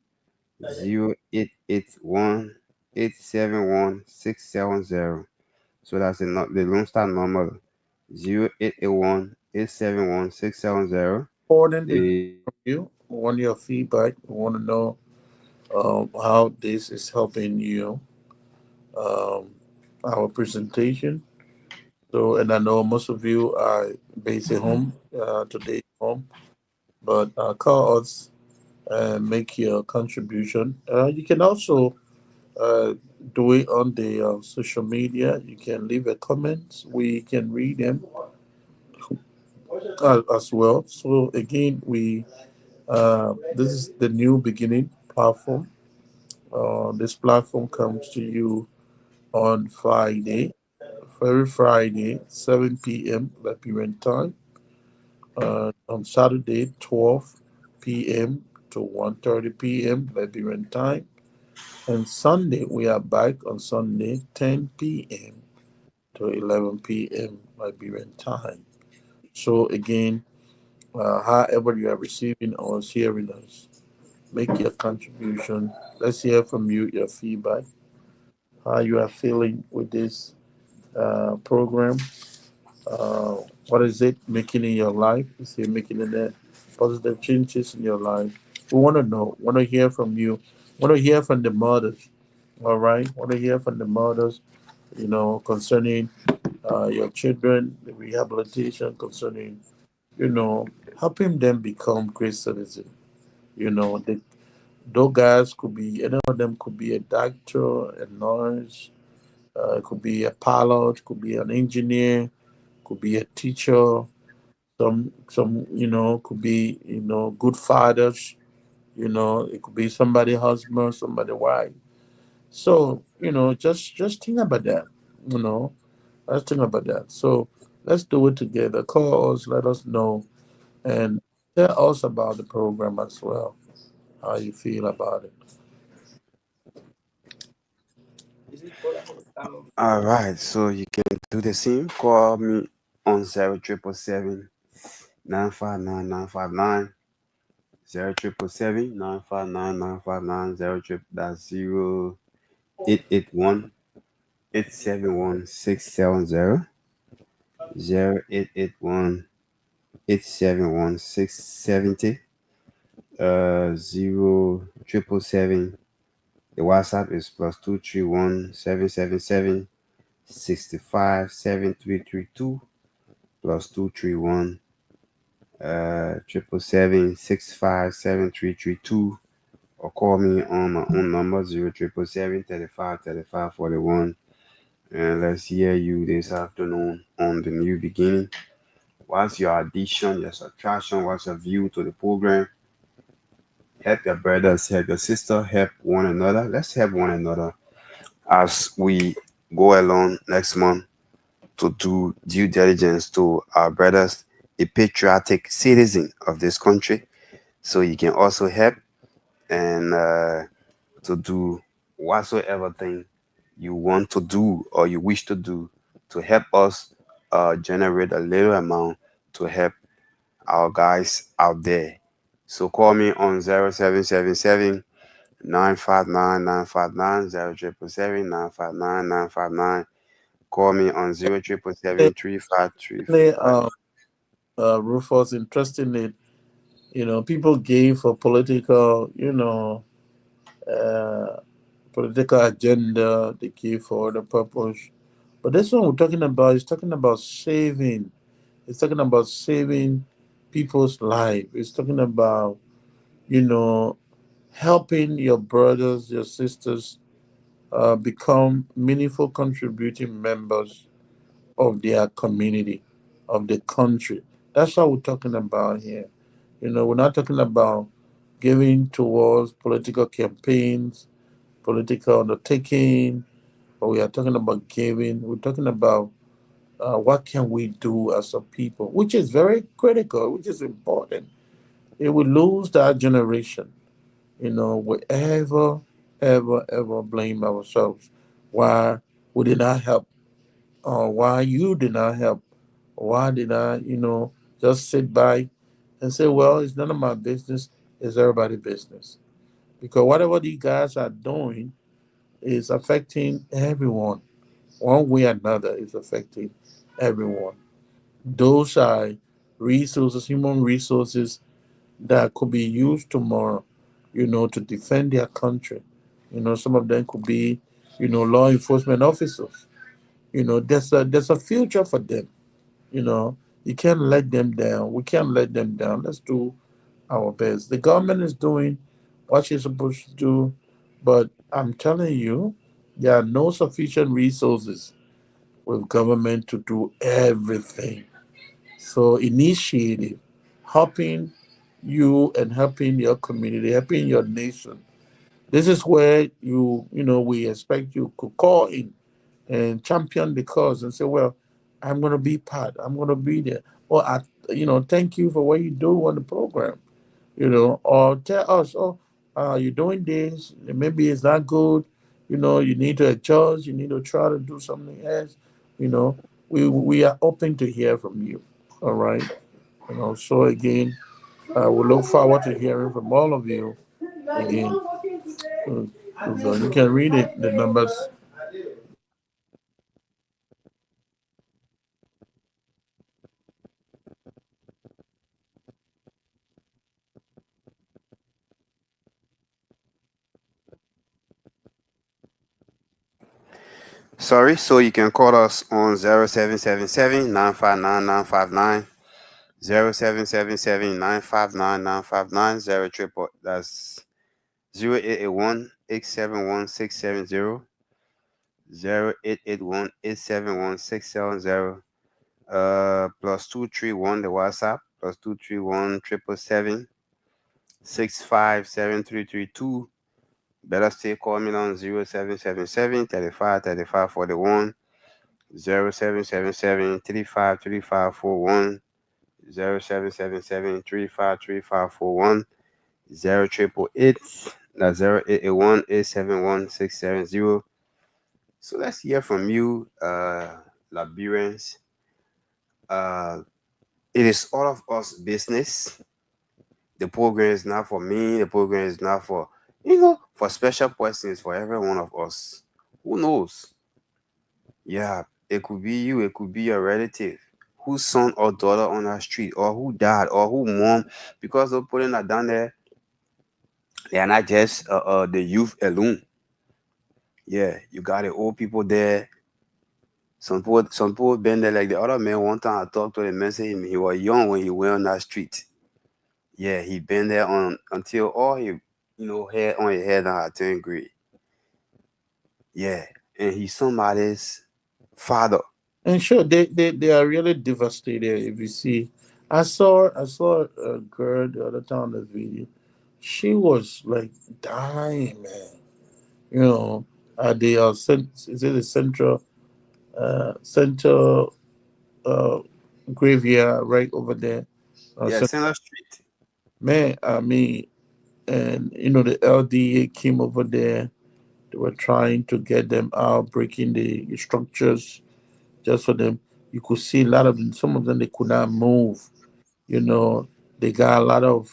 0881 871 670. So that's the Lone Star number 0881 871 670. Important to hear from you. We want your feedback. We want to know how this is helping you. Um, our presentation. So, and I know most of you are based at home today, home, but call us and make your contribution. You can also do it on the social media. You can leave a comment. We can read them as well. So again, we this is the new beginning platform. This platform comes to you on Friday, every Friday, 7 p.m. Liberian time. On Saturday, 12 p.m. to 1:30 p.m. Liberian time. And Sunday, we are back on Sunday, 10 p.m. to 11 p.m. Liberian time. So again, however you are receiving or hearing us, make your contribution. Let's hear from you, your feedback, how you are feeling with this program. Uh, what is it making in your life? Is it making any positive changes in your life? We want to know. Want to hear from you. Want to hear from the mothers. All right. Want to hear from the mothers. Concerning your children, the rehabilitation, concerning helping them become great citizens. Those guys could be any of them could be a doctor, a nurse, it could be a pilot, could be an engineer, could be a teacher, some could be good fathers, it could be somebody husband, somebody wife. So just think about that. you know let's think about that. So let's do it together. Call us, let us know, and tell us about the program as well, how you feel about it. Is it possible? All right, so you can do the same. Call me on 0777959 0777959 that's 0881 0881 zero triple seven. The WhatsApp is +231 777 65 7332 +231 triple 7 65 7332, or call me on my own number 0 777 35 35 41. And let's hear you this afternoon on the new beginning. What's your addition, your subtraction, what's your view to the program? Help your brothers, help your sister, help one another. Let's help one another as we go along next month to do due diligence to our brothers, a patriotic citizen of this country. So you can also help and to do whatsoever thing you want to do or you wish to do to help us generate a little amount to help our guys out there. So call me on 0777 959 959 0 Call me on 0 Eh, 3535. Rufus, interestingly, people gave for uh, political agenda, they give for other purpose. But this one we're talking about is talking about saving. It's talking about saving people's life. It's talking about, you know, helping your brothers, your sisters become meaningful contributing members of their community, of the country. That's what we're talking about here. We're not talking about giving towards political campaigns, political undertaking, but we are talking about giving. We're talking about what can we do as a people, which is very critical, which is important. If we lose that generation, we ever blame ourselves why we did not help, or why you did not help, why did I, just sit by and say, well, it's none of my business, it's everybody's business. Because whatever these guys are doing is affecting everyone. One way or another is affecting everyone. Those are resources, human resources that could be used tomorrow, to defend their country. Some of them could be, law enforcement officers. There's a future for them. You know, you can't let them down. We can't let them down. Let's do our best. The government is doing what she's supposed to do, but I'm telling you, there are no sufficient resources with government to do everything. So initiative, helping you and helping your community, helping your nation. This is where we expect you to call in and champion the cause and say, well, I'm going to be part, I'm going to be there. Or, thank you for what you do on the program, or tell us, oh, you're doing this, maybe it's not good, you need to adjust, you need to try to do something else, you know. We are open to hear from you. All right. So again, we look forward to hearing from all of you again. So you can read it, the numbers. Sorry, so you can call us on 0777 959 959, 0777 959 959, 0 triple, that's 0881 871 670, 0881 871 670, plus 231 the WhatsApp, plus 231 777 657332. Better stay call me on 0777 35 35 41, 0777 35 35 41, 0777 35 35 41, 0888, that's 0881 871 670. So let's hear from you, Liberians. Uh, it is all of us business. The program is not for me. The program is not for, for special persons, for every one of us. Who knows? Yeah, it could be you, it could be your relative whose son or daughter on that street, or who died, or who mom, because they're putting that down there. They are not just the youth alone. Yeah, you got the old people there. Some people been there, like the other man. One time I talked to the man, say he was young when he went on that street. Yeah, he been there on until all he, hair on his head now turned gray. Yeah, and he's somebody's father. And sure, they are really devastated. If you see, I saw a girl the other time on the video. She was like dying, man. At the is it the central uh graveyard right over there? Yeah, Center Street. Man, I mean, and the LDA came over there. They were trying to get them out, breaking the structures just for them. You could see a lot of them. Some of them they could not move. You know, they got a lot of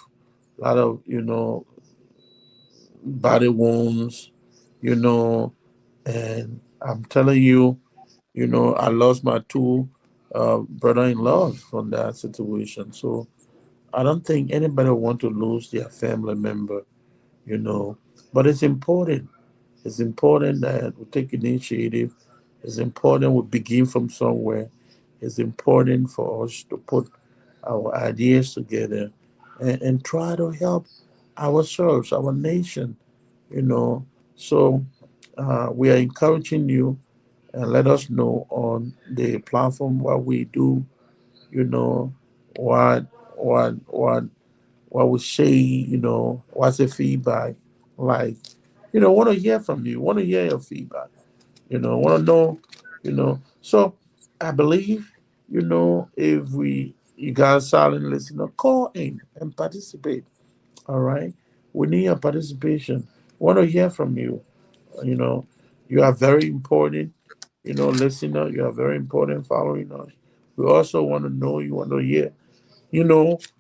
body wounds. You know, and I'm telling you, I lost my two brother-in-laws from that situation. So I don't think anybody want to lose their family member. You know, but it's important. It's important that we take initiative. It's important we begin from somewhere. It's important for us to put our ideas together and try to help ourselves, our nation, you know. So we are encouraging you and let us know on the platform what we do, you know, what what what what we say, what's the feedback like. Want to hear from you, want to hear your feedback, want to know, So I believe, if you guys silent listener, call in and participate. All right. We need your participation. Want to hear from you. You know, you are very important, listener. You are very important following us. We also want to know, you want to hear,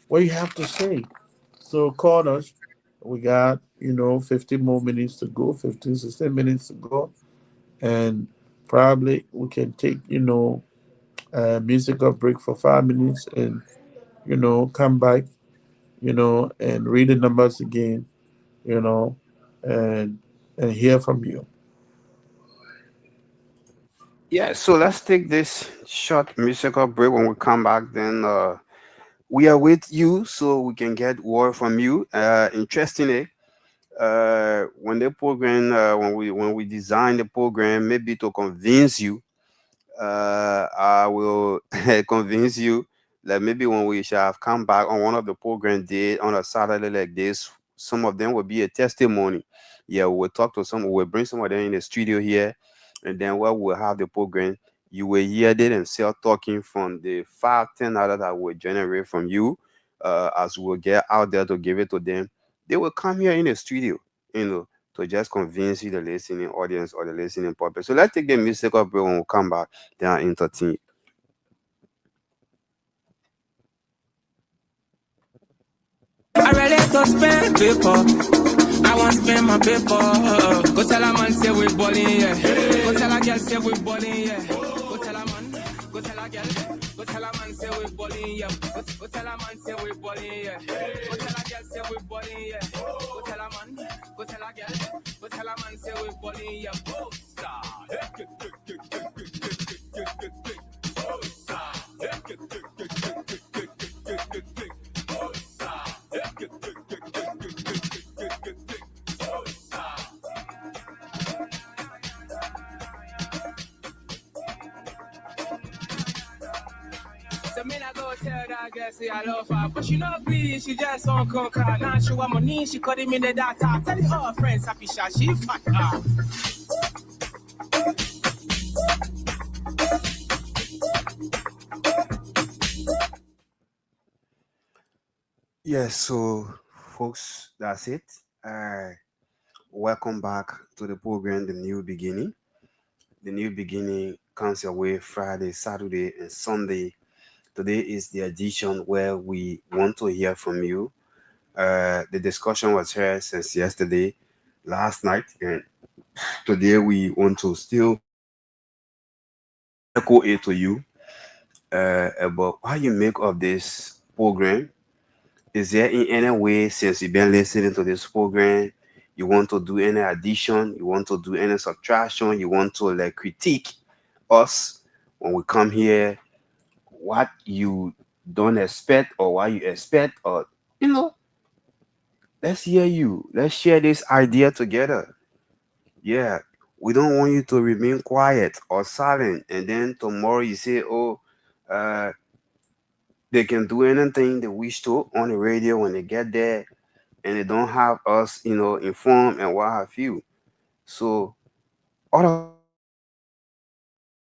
what you have to say. So call us. We got, 15 more minutes to go, 15, 16 minutes to go. And probably we can take, a musical break for 5 minutes and, come back, and read the numbers again, you know, and hear from you. Yeah, so let's take this short musical break. When we come back, then we are with you so we can get word from you. Interestingly, when the program, when we design the program, maybe to convince you, I will convince you that maybe when we shall have come back on one of the program day on a Saturday like this, some of them will be a testimony. Yeah, we'll talk to some, we'll bring some of them in the studio here, and then while we'll have the program, you will hear them themselves talking from the 5-10 hours that will generate from you. As we'll get out there to give it to them, they will come here in the studio, you know, to just convince you, the listening audience or the listening public. So let's take the music up when we come back. They are entertain. I ready to spend paper. I want to spend my paper. Go tell a man say we ballin', yeah. Go tell a girl say we ballin', yeah. Go tell a man, go tell a girl, go tell a man say we ballin', yeah. Go tell a man say we ballin', yeah. Go tell a girl say we ballin', yeah. Go tell a man, go tell a girl, go tell a man say we ballin', yeah. Go star. So me I go tell that girl say I love her, but she not greedy, she just on conquer. Now she want money, she calling me the data. Tell all her friends happy shot, she fuck her. Yes, so folks, that's it. Welcome back to the program, The New Beginning. The New Beginning comes your way Friday, Saturday, and Sunday. Today is the edition where we want to hear from you. The discussion was here since yesterday, last night, and today we want to still echo it to you about how you make of this program. Is there in any way, since you've been listening to this program, you want to do any addition, you want to do any subtraction, you want to like critique us when we come here, what you don't expect or what you expect, or you know, let's hear you. Let's share this idea together. Yeah, we don't want you to remain quiet or silent, and then tomorrow you say, "Oh, uh, they can do anything they wish to on the radio when they get there, and they don't have us, you know, informed and what have you." So, all of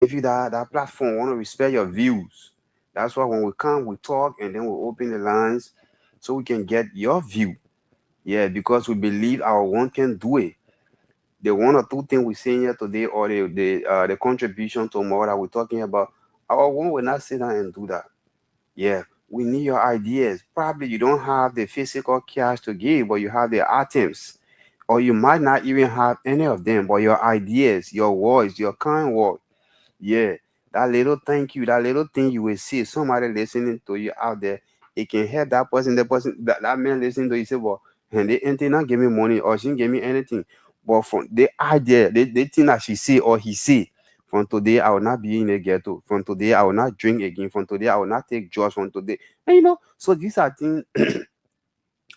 give you that platform, want to respect your views. That's why when we come, we talk, and then we open the lines so we can get your view. Yeah, because we believe our one can do it. The one or two things we say here today, or the contribution to more that we're talking about, our one will not sit down and do that. Yeah, we need your ideas. Probably you don't have the physical cash to give, but you have the items, or you might not even have any of them, but your ideas, your words, your kind word. Yeah, that little thank you, that little thing you will see somebody listening to you out there, it can help that person, that man listening to you say, well, and they ain't not give me money or she didn't give me anything. But from the idea, they think that she say or he say, from today I will not be in a ghetto. From today I will not drink again. From today I will not take drugs. From today, and you know, so these are things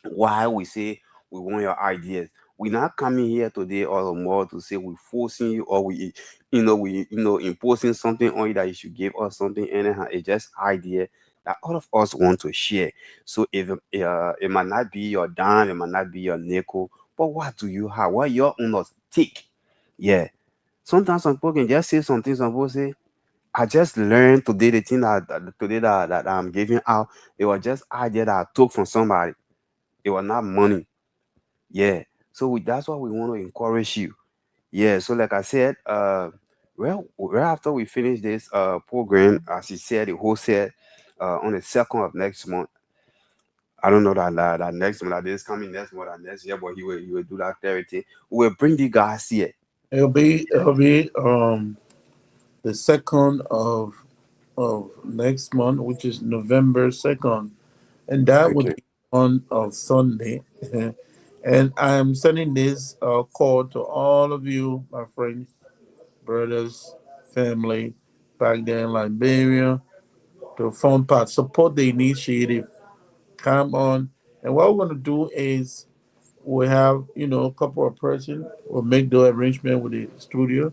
why we say we want your ideas. We're not coming here today or tomorrow to say we're forcing you or we imposing something on you that you should give us something anyhow. It's just idea that all of us want to share. So if it might not be your dime, it might not be your nickel, but what do you have? What your own take? Yeah. Sometimes some people can just say something, some people say, I just learned today the thing that I'm giving out. It was just idea that I took from somebody. It was not money. Yeah. So that's why we want to encourage you. Yeah. So like I said, well, right after we finish this program, as he said, the whole said, on the 2nd of next month. I don't know that next month, that is coming next month, that next year, but he will do that clarity. We will bring the guys here. It'll be the second of next month, which is November 2nd, and that would Okay. be on Sunday. And I'm sending this call to all of you, my friends, brothers, family, back there in Liberia, to form part, support the initiative. Come on, and what we're going to do is we have, a couple of person. We'll make the arrangement with the studio.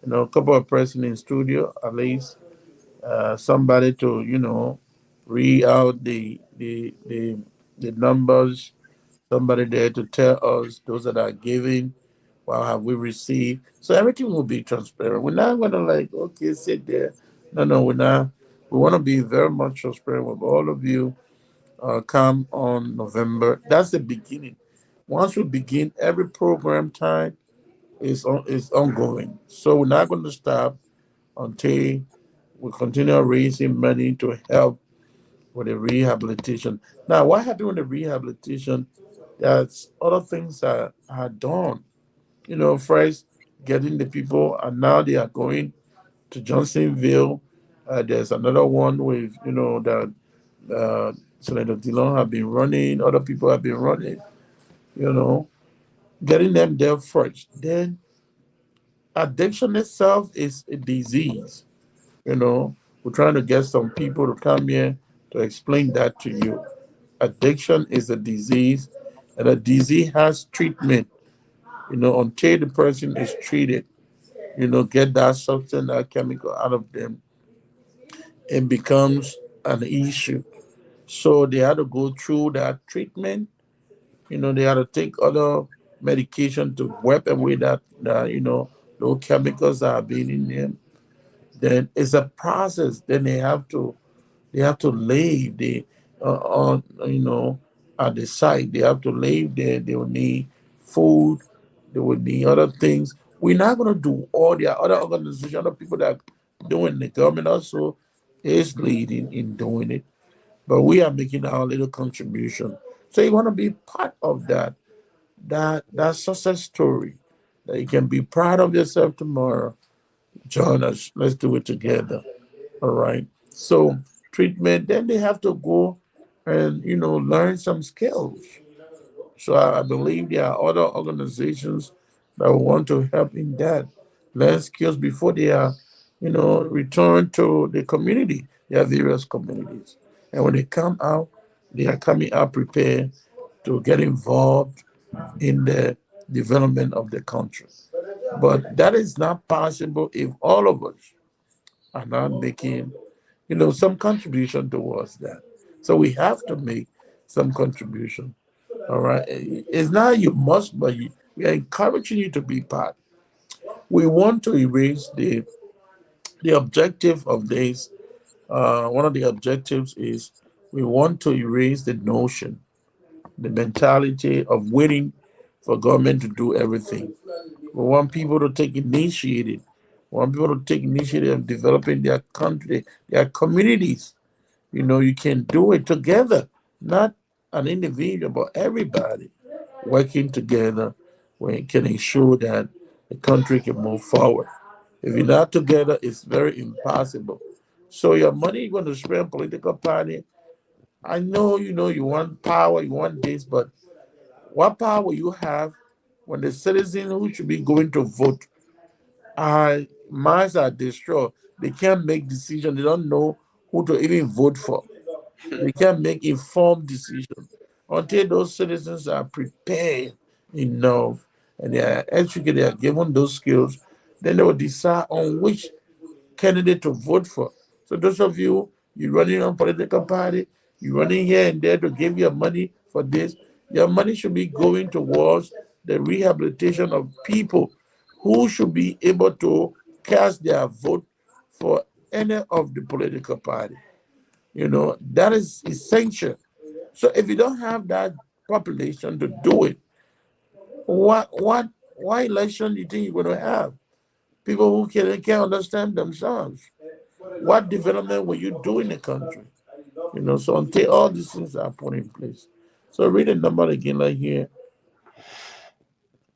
A couple of person in studio at least. Somebody to, read out the numbers. Somebody there to tell us those that are giving, what have we received. So everything will be transparent. We're not gonna like, okay, sit there. No, no, we're not. We want to be very much transparent with all of you. Come on November. That's the beginning. Once we begin, every program time is ongoing. So we're not going to stop until we continue raising money to help with the rehabilitation. Now, what happened with the rehabilitation? That's other things that are done. First getting the people, and now they are going to Johnsonville. There's another one with, that Senator Dillon have been running, other people have been running, you know, getting them there first. Then addiction itself is a disease, you know. We're trying to get some people to come here to explain that to you. Addiction is a disease, and a disease has treatment, until the person is treated, get that substance, that chemical out of them, it becomes an issue. So they had to go through that treatment. They had to take other medication to wipe away that those chemicals that are being in them. Then it's a process. Then they have to leave the on at the site. They have to leave there. They will need food. They will need other things. We're not gonna do all the other organizations, other people that are doing. The government also is leading in doing it, but we are making our little contribution. So you want to be part of that success story, that you can be proud of yourself tomorrow. Join us. Let's do it together. All right. So treatment, then they have to go and learn some skills. So I believe there are other organizations that will want to help in that. Learn skills before they are, return to the community. There are various communities. And when they come out, they are coming out prepared to get involved in the development of the country. But that is not possible if all of us are not making, some contribution towards that. So we have to make some contribution. All right. It's not you must, but we are encouraging you to be part. We want to erase the objective of this. One of the objectives is we want to erase the notion, the mentality of waiting for government to do everything. We want people to take initiative. We want people to take initiative of developing their country, their communities. You can do it together, not an individual, but everybody working together. We can ensure that the country can move forward. If you're not together, it's very impossible. So your money you're going to spend on political party. I know you want power, you want this, but what power will you have when the citizen who should be going to vote minds are destroyed? They can't make decisions. They don't know who to even vote for. They can't make informed decisions until those citizens are prepared enough and they are educated, they are given those skills. Then they will decide on which candidate to vote for. So those of you, you're running on political party, you're running here and there to give your money for this. Your money should be going towards the rehabilitation of people who should be able to cast their vote for any of the political party. That is essential. So if you don't have that population to do it, what election do you think you're going to have? People who can't understand themselves. What development will you do in the country? So until all these things are put in place. So read the number again, like here.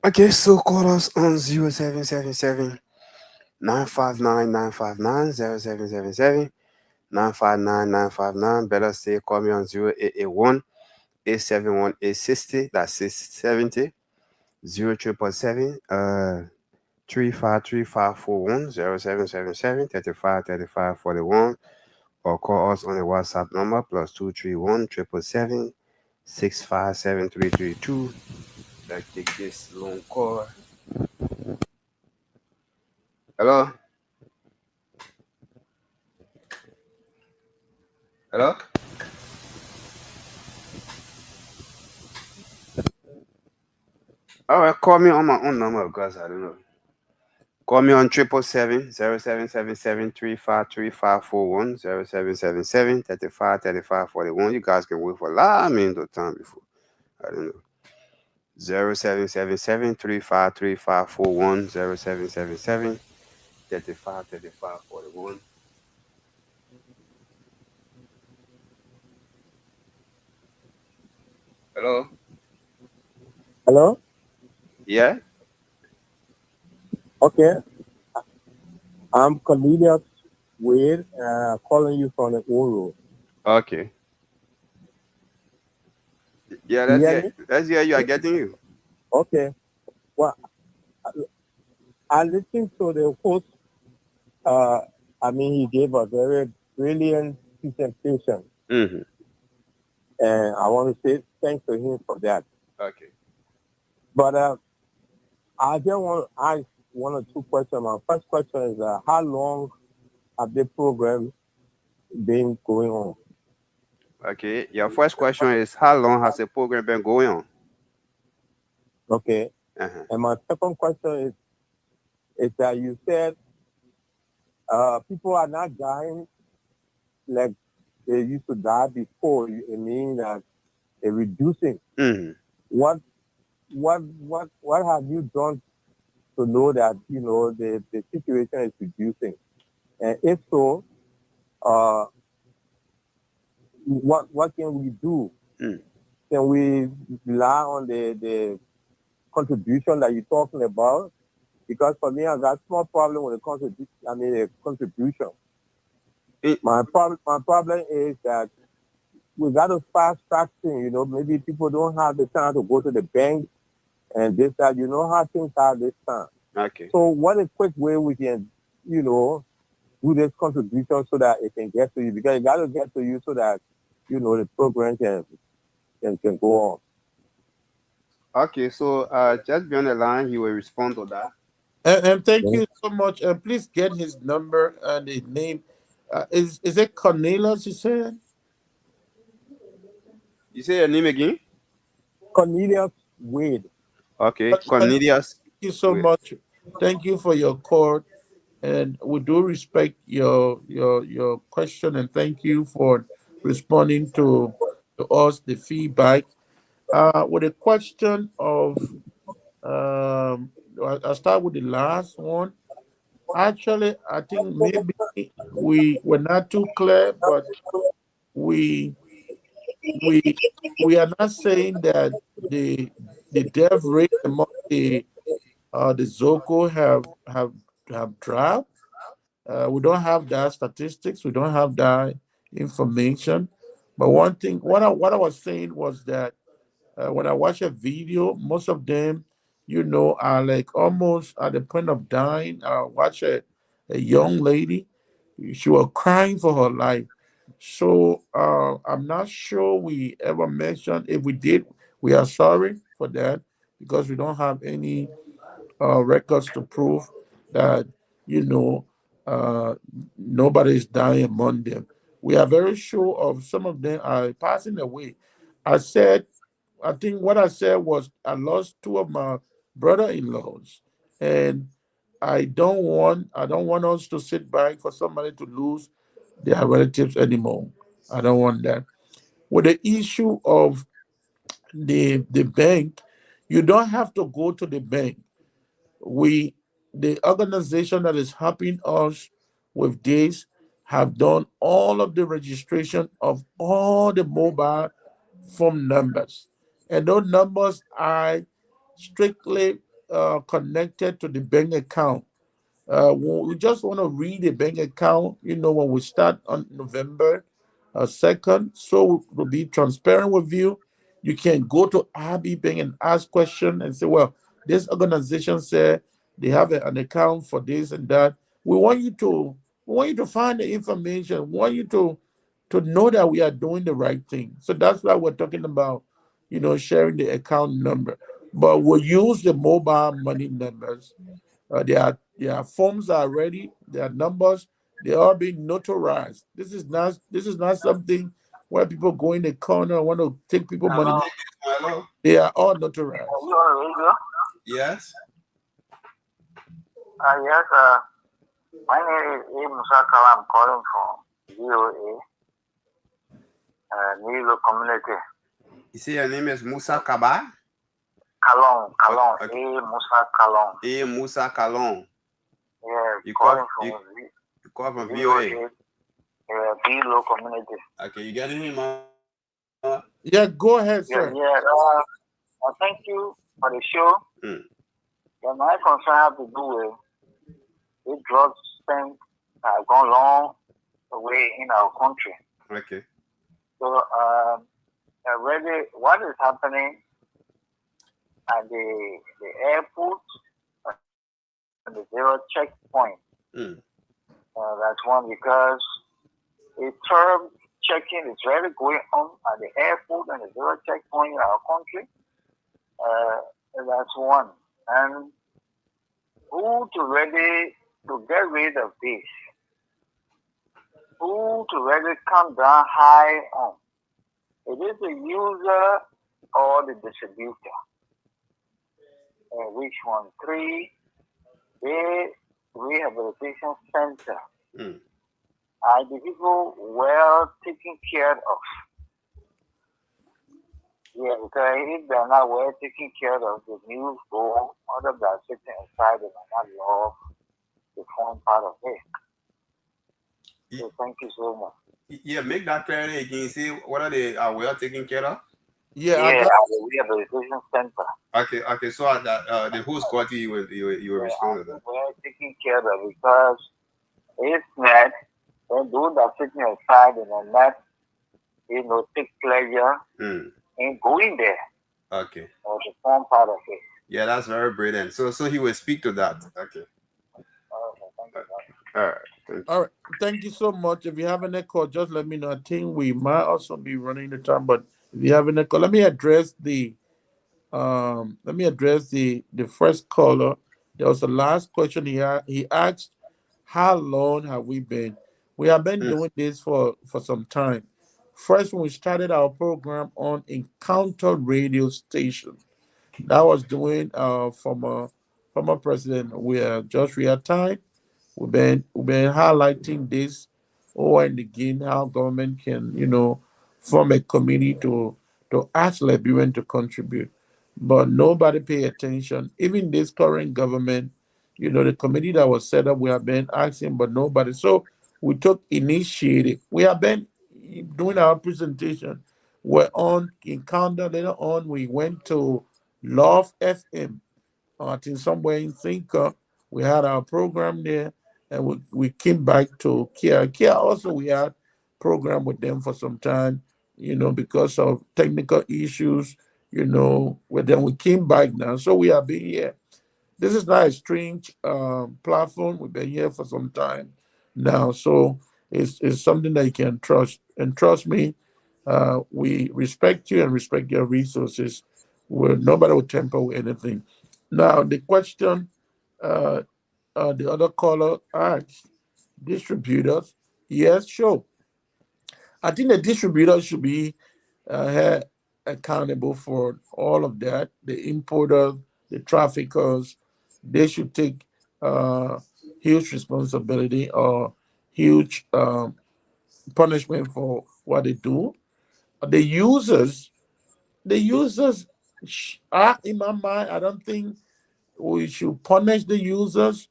Okay, so call us on 0777 959 959 0777 959 959. Better say call me on 0881 871 860. That's 670 0777 353541 0777 353541, or call us on the WhatsApp number +231 777 657 332. Let's take this long call. Hello? Hello? All right, call me on my own number because I don't know. Call me on 777-0777-353541, 0777-353541. You guys can wait for a lot minutes of time before. I don't know. 0777-353541, 0777-353541. Hello? Hello? Yeah? Okay. I'm Cornelius Wade, calling you from the Oro. Okay. Yeah, You hear me? let's hear you. I'm getting you. Okay. Well, I listened to the host. He gave a very brilliant presentation, Mm-hmm. and I want to say thanks to him for that. Okay. But I just want to ask one or two questions. My first question is, how long have the program been going on? Okay. Your first question is, how long has the program been going on? Okay. Uh-huh. And my second question is that you said people are not dying like they used to die before. It means that they're reducing. Mm-hmm. What have you done to know that the situation is reducing? And if so, what can we do? Mm. Can we rely on the contribution that you're talking about? Because for me, I got small problem with the contribution. My problem is that we got to fast track things. Maybe people don't have the time to go to the bank and this, that. You know how things are this time. Okay. So what a quick way we can, do this contribution so that it can get to you, because it got to get to you so that, the program can go on. Okay, so just be on the line. He will respond to that. And thank you so much. And please get his number and his name. Is it Cornelius, you said? You say your name again? Cornelius Wade. Okay, Cornelius. Thank you so Wade. much. Thank you for your call. And we do respect your question, and thank you for responding to us, the feedback. With a question of, I'll start with the last one. Actually, I think maybe we were not too clear, but we we are not saying that the death rate among the Zoco have dropped. We don't have that statistics. We don't have that information. But one thing, what I was saying was that when I watch a video, most of them, are like almost at the point of dying. I watch a young lady. She was crying for her life. So I'm not sure we ever mentioned. If we did, we are sorry for that because we don't have any records to prove that you know nobody is dying among them. We are very sure of some of them are passing away. I said, I think what I said was I lost two of my brother-in-laws, and I don't want us to sit back for somebody to lose their relatives anymore. I don't want that. With the issue of the bank, you don't have to go to the bank. We The organization that is helping us with this have done all of the registration of all the mobile phone numbers, and those numbers are strictly connected to the bank account. We just want to read the bank account, when we start on November 2nd. So we'll be transparent with you. You can go to RB Bank and ask questions and say, well, this organization said they have an account for this and that. We want you to find the information. We want you to know that we are doing the right thing. So that's why we're talking about, sharing the account number. but we'll use the mobile money numbers. Their forms are ready, their numbers, they are being notarized. This is not something where people go in the corner and want to take people money. Hello. Hello. They are all notarized. Yes. Yes, my name is Ibn Sakala. I'm calling from VOA, New York community. You say your name is Musa Kaba? Kalong, Okay. Musa Kalong. Musa Kalong. Yeah, You calling call, from you call from VOA. New York community. Okay, you getting him, man? Yeah, go ahead, Yeah, sir. thank you for the show. And my concern have to do with the drugs thing have gone long way in our country. Okay. So, already what is happening at the airport and the zero checkpoint? That's one, because the term checking is really going on at the airport and the zero checkpoint in our country. That's one. And who to ready to get rid of this? Who to really come down high on? It is the user or the distributor. Which one? 3, the rehabilitation center. Are the people well taken care of? Yeah, because if they're not well taken care of, the news go, other than sitting inside, they might not love the form part of it. So thank you so much. Yeah, make that clear again. See what they are well taken care of? Yeah, at the rehabilitation center. Okay. So at the host quality, you will respond to that. Well taken care of, because if not, then those that sitting inside and are not, take pleasure in going there. Okay. Or the form part of it. Yeah, that's very brilliant. So he will speak to that. Okay. All right. Thank you so much. If you have any call, just let me know. I think we might also be running the time, but if you have any call, let me address the first caller. There was the last question he asked, how long have we been? We have been doing this for some time. First, when we started our program on Encounter radio station, that was doing former president. We are just real time. We've been highlighting this over and again, how government can form a committee to ask Liberian to contribute, but nobody pay attention. Even this current government, the committee that was set up, we have been asking, but nobody. So we took initiative. We have been doing our presentation. We're on Encounter. Later on, we went to Love FM. I think somewhere in Thinker, we had our program there, and we came back to Kia. Kia also, we had program with them for some time, because of technical issues, with them. We came back now. So we have been here. This is not a strange platform. We've been here for some time now. So it's something that you can trust. And trust me, we respect you and respect your resources. Nobody will tamper with anything. Now, the question the other caller asked, distributors, yes, sure. I think the distributors should be accountable for all of that. The importers, the traffickers, they should take huge responsibility or huge punishment for what they do. The users, in my mind, I don't think we should punish the users.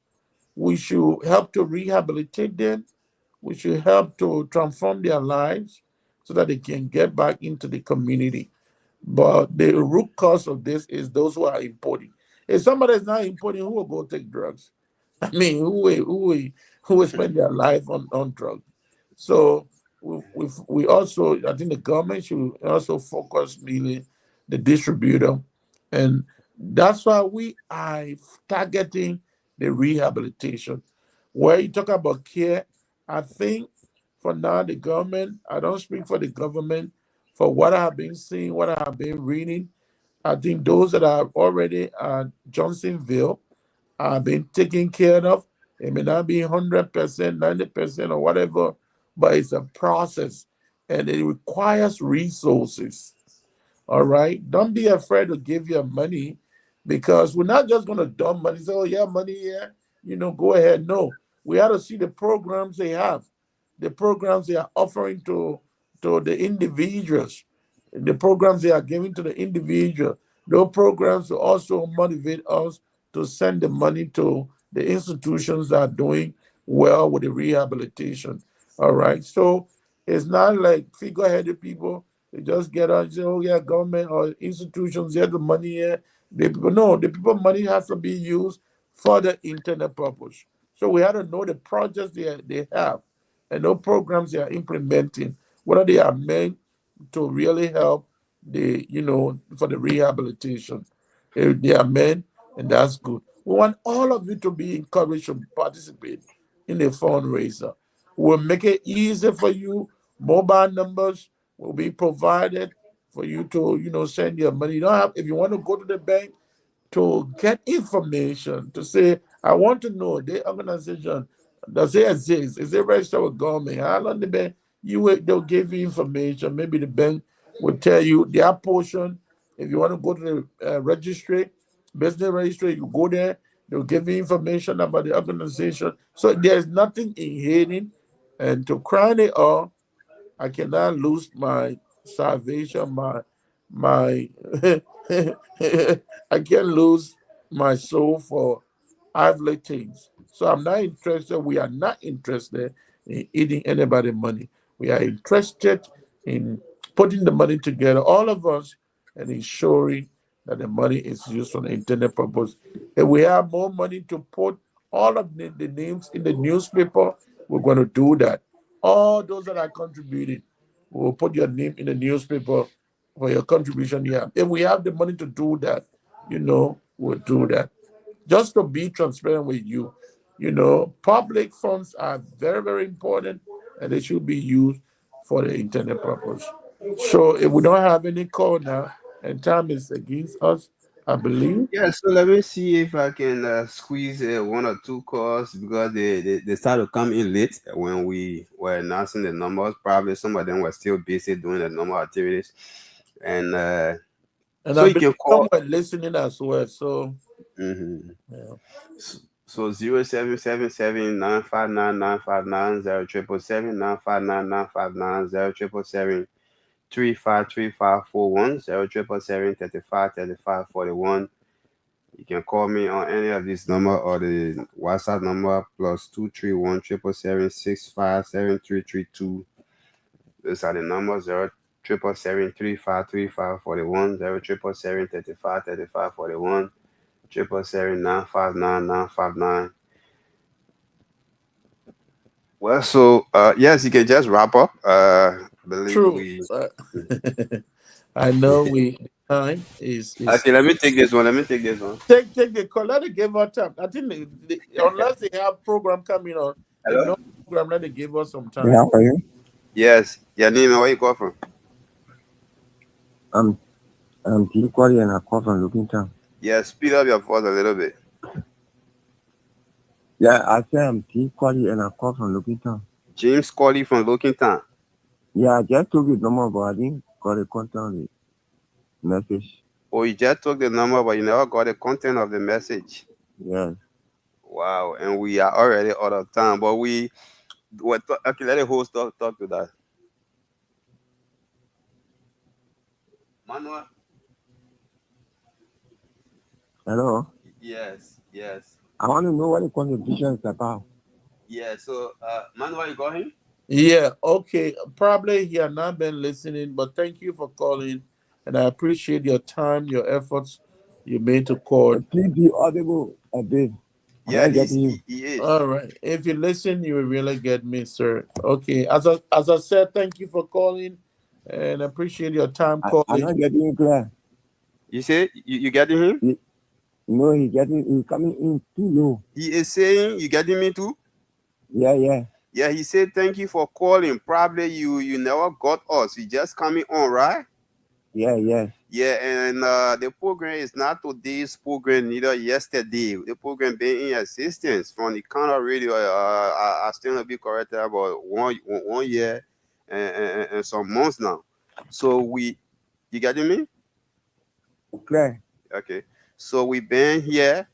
We should help to rehabilitate them. We should help to transform their lives so that they can get back into the community. But the root cause of this is those who are importing. If somebody is not importing, who will go take drugs? I mean, who will spend their life on drugs? So we also, I think the government should also focus mainly the distributor, and that's why we are targeting the rehabilitation. Where you talk about care, I think for now the government, I don't speak for the government, for what I have been seeing, what I have been reading, I think those that are already at Johnsonville are being taken care of. It may not be 100%, 90% or whatever, but it's a process and it requires resources. All right. Don't be afraid to give your money because we're not just going to dump money. Say, oh, yeah, money here. Go ahead. No, we have to see the programs they have, the programs they are offering to the individuals, the programs they are giving to the individual. Those programs will also motivate us to send the money to the institutions that are doing well with the rehabilitation. All right. So it's not like figure-headed people. They just get on and say, oh, yeah, government or institutions, here's the money here. No, the people money has to be used for the intended purpose. So we have to know the projects they have and those programs they are implementing, whether they are meant to really help for the rehabilitation. If they are meant, and that's good. We want all of you to be encouraged to participate in the fundraiser. We'll make it easy for you. Mobile numbers will be provided for you to, send your money. You don't have, if you want to go to the bank to get information, to say, I want to know the organization, does it exist? Is it registered with government? How long the bank? They'll give you information. Maybe the bank will tell you their portion. If you want to go to the registry, business registry, you go there. They'll give you information about the organization. So there's nothing in hiding. And to crown it all, I cannot lose my salvation, my I can't lose my soul for earthly things. So I'm not interested. We are not interested in eating anybody's money. We are interested in putting the money together, all of us, and ensuring that the money is used for the intended purpose. If we have more money to put all of the names in the newspaper, we're going to do that. All those that are contributing, we will put your name in the newspaper for your contribution here. If we have the money to do that, we'll do that. Just to be transparent with you, public funds are very, very important and they should be used for the intended purpose. So if we don't have any call now and time is against us, I believe. Yeah, so let me see if I can squeeze one or two calls because they started to come in late when we were announcing the numbers. Probably some of them were still busy doing the normal activities. And so you can call. Someone listening as well. So, yeah. So 0777 959 959 0777 959 959 0777 353541 0777 353541. You can call me on any of these numbers or the WhatsApp number +231 777 657332. Those are the numbers 0777 353541 0777 353541 777 959 959. Well, so yes, you can just wrap up. True. I know time is okay. Let me take this one. Take the call. Let it give us time. I think unless they have program coming on, no program, let it give us some time. Yeah, how are you? Yes. Your name and where you call from? I'm T. Quali and I call from Looking Town. Yeah, speed up your voice a little bit. Yeah, I say I'm T. Quali and I call from Looking Town. James Quali from Looking Town. Yeah, I just took the number, but I didn't got the content of the message. Oh, you just took the number, but you never got the content of the message. Yes. Wow, and we are already out of time, but okay, let the host talk to that. Manuel? Hello? Yes. I want to know what the contribution is about. Yeah, so, Manuel, you got him? Yeah, okay. Probably he has not been listening, but thank you for calling, and I appreciate your time, your efforts you made to call. Please be audible a bit. Yeah, he is. All right. If you listen, you will really get me, sir. Okay. As I said, thank you for calling, and I appreciate your time calling. I'm not getting it clear. You say you getting him? No, he's coming in too low. He is saying you getting me too? Yeah. Yeah, he said thank you for calling. Probably you never got us. You just coming on, right? Yeah. And the program is not today's program, neither yesterday. The program been in existence from the kind of radio. I still not be corrected about 1 year and some months now. So you getting me? Okay. Okay. So we been here,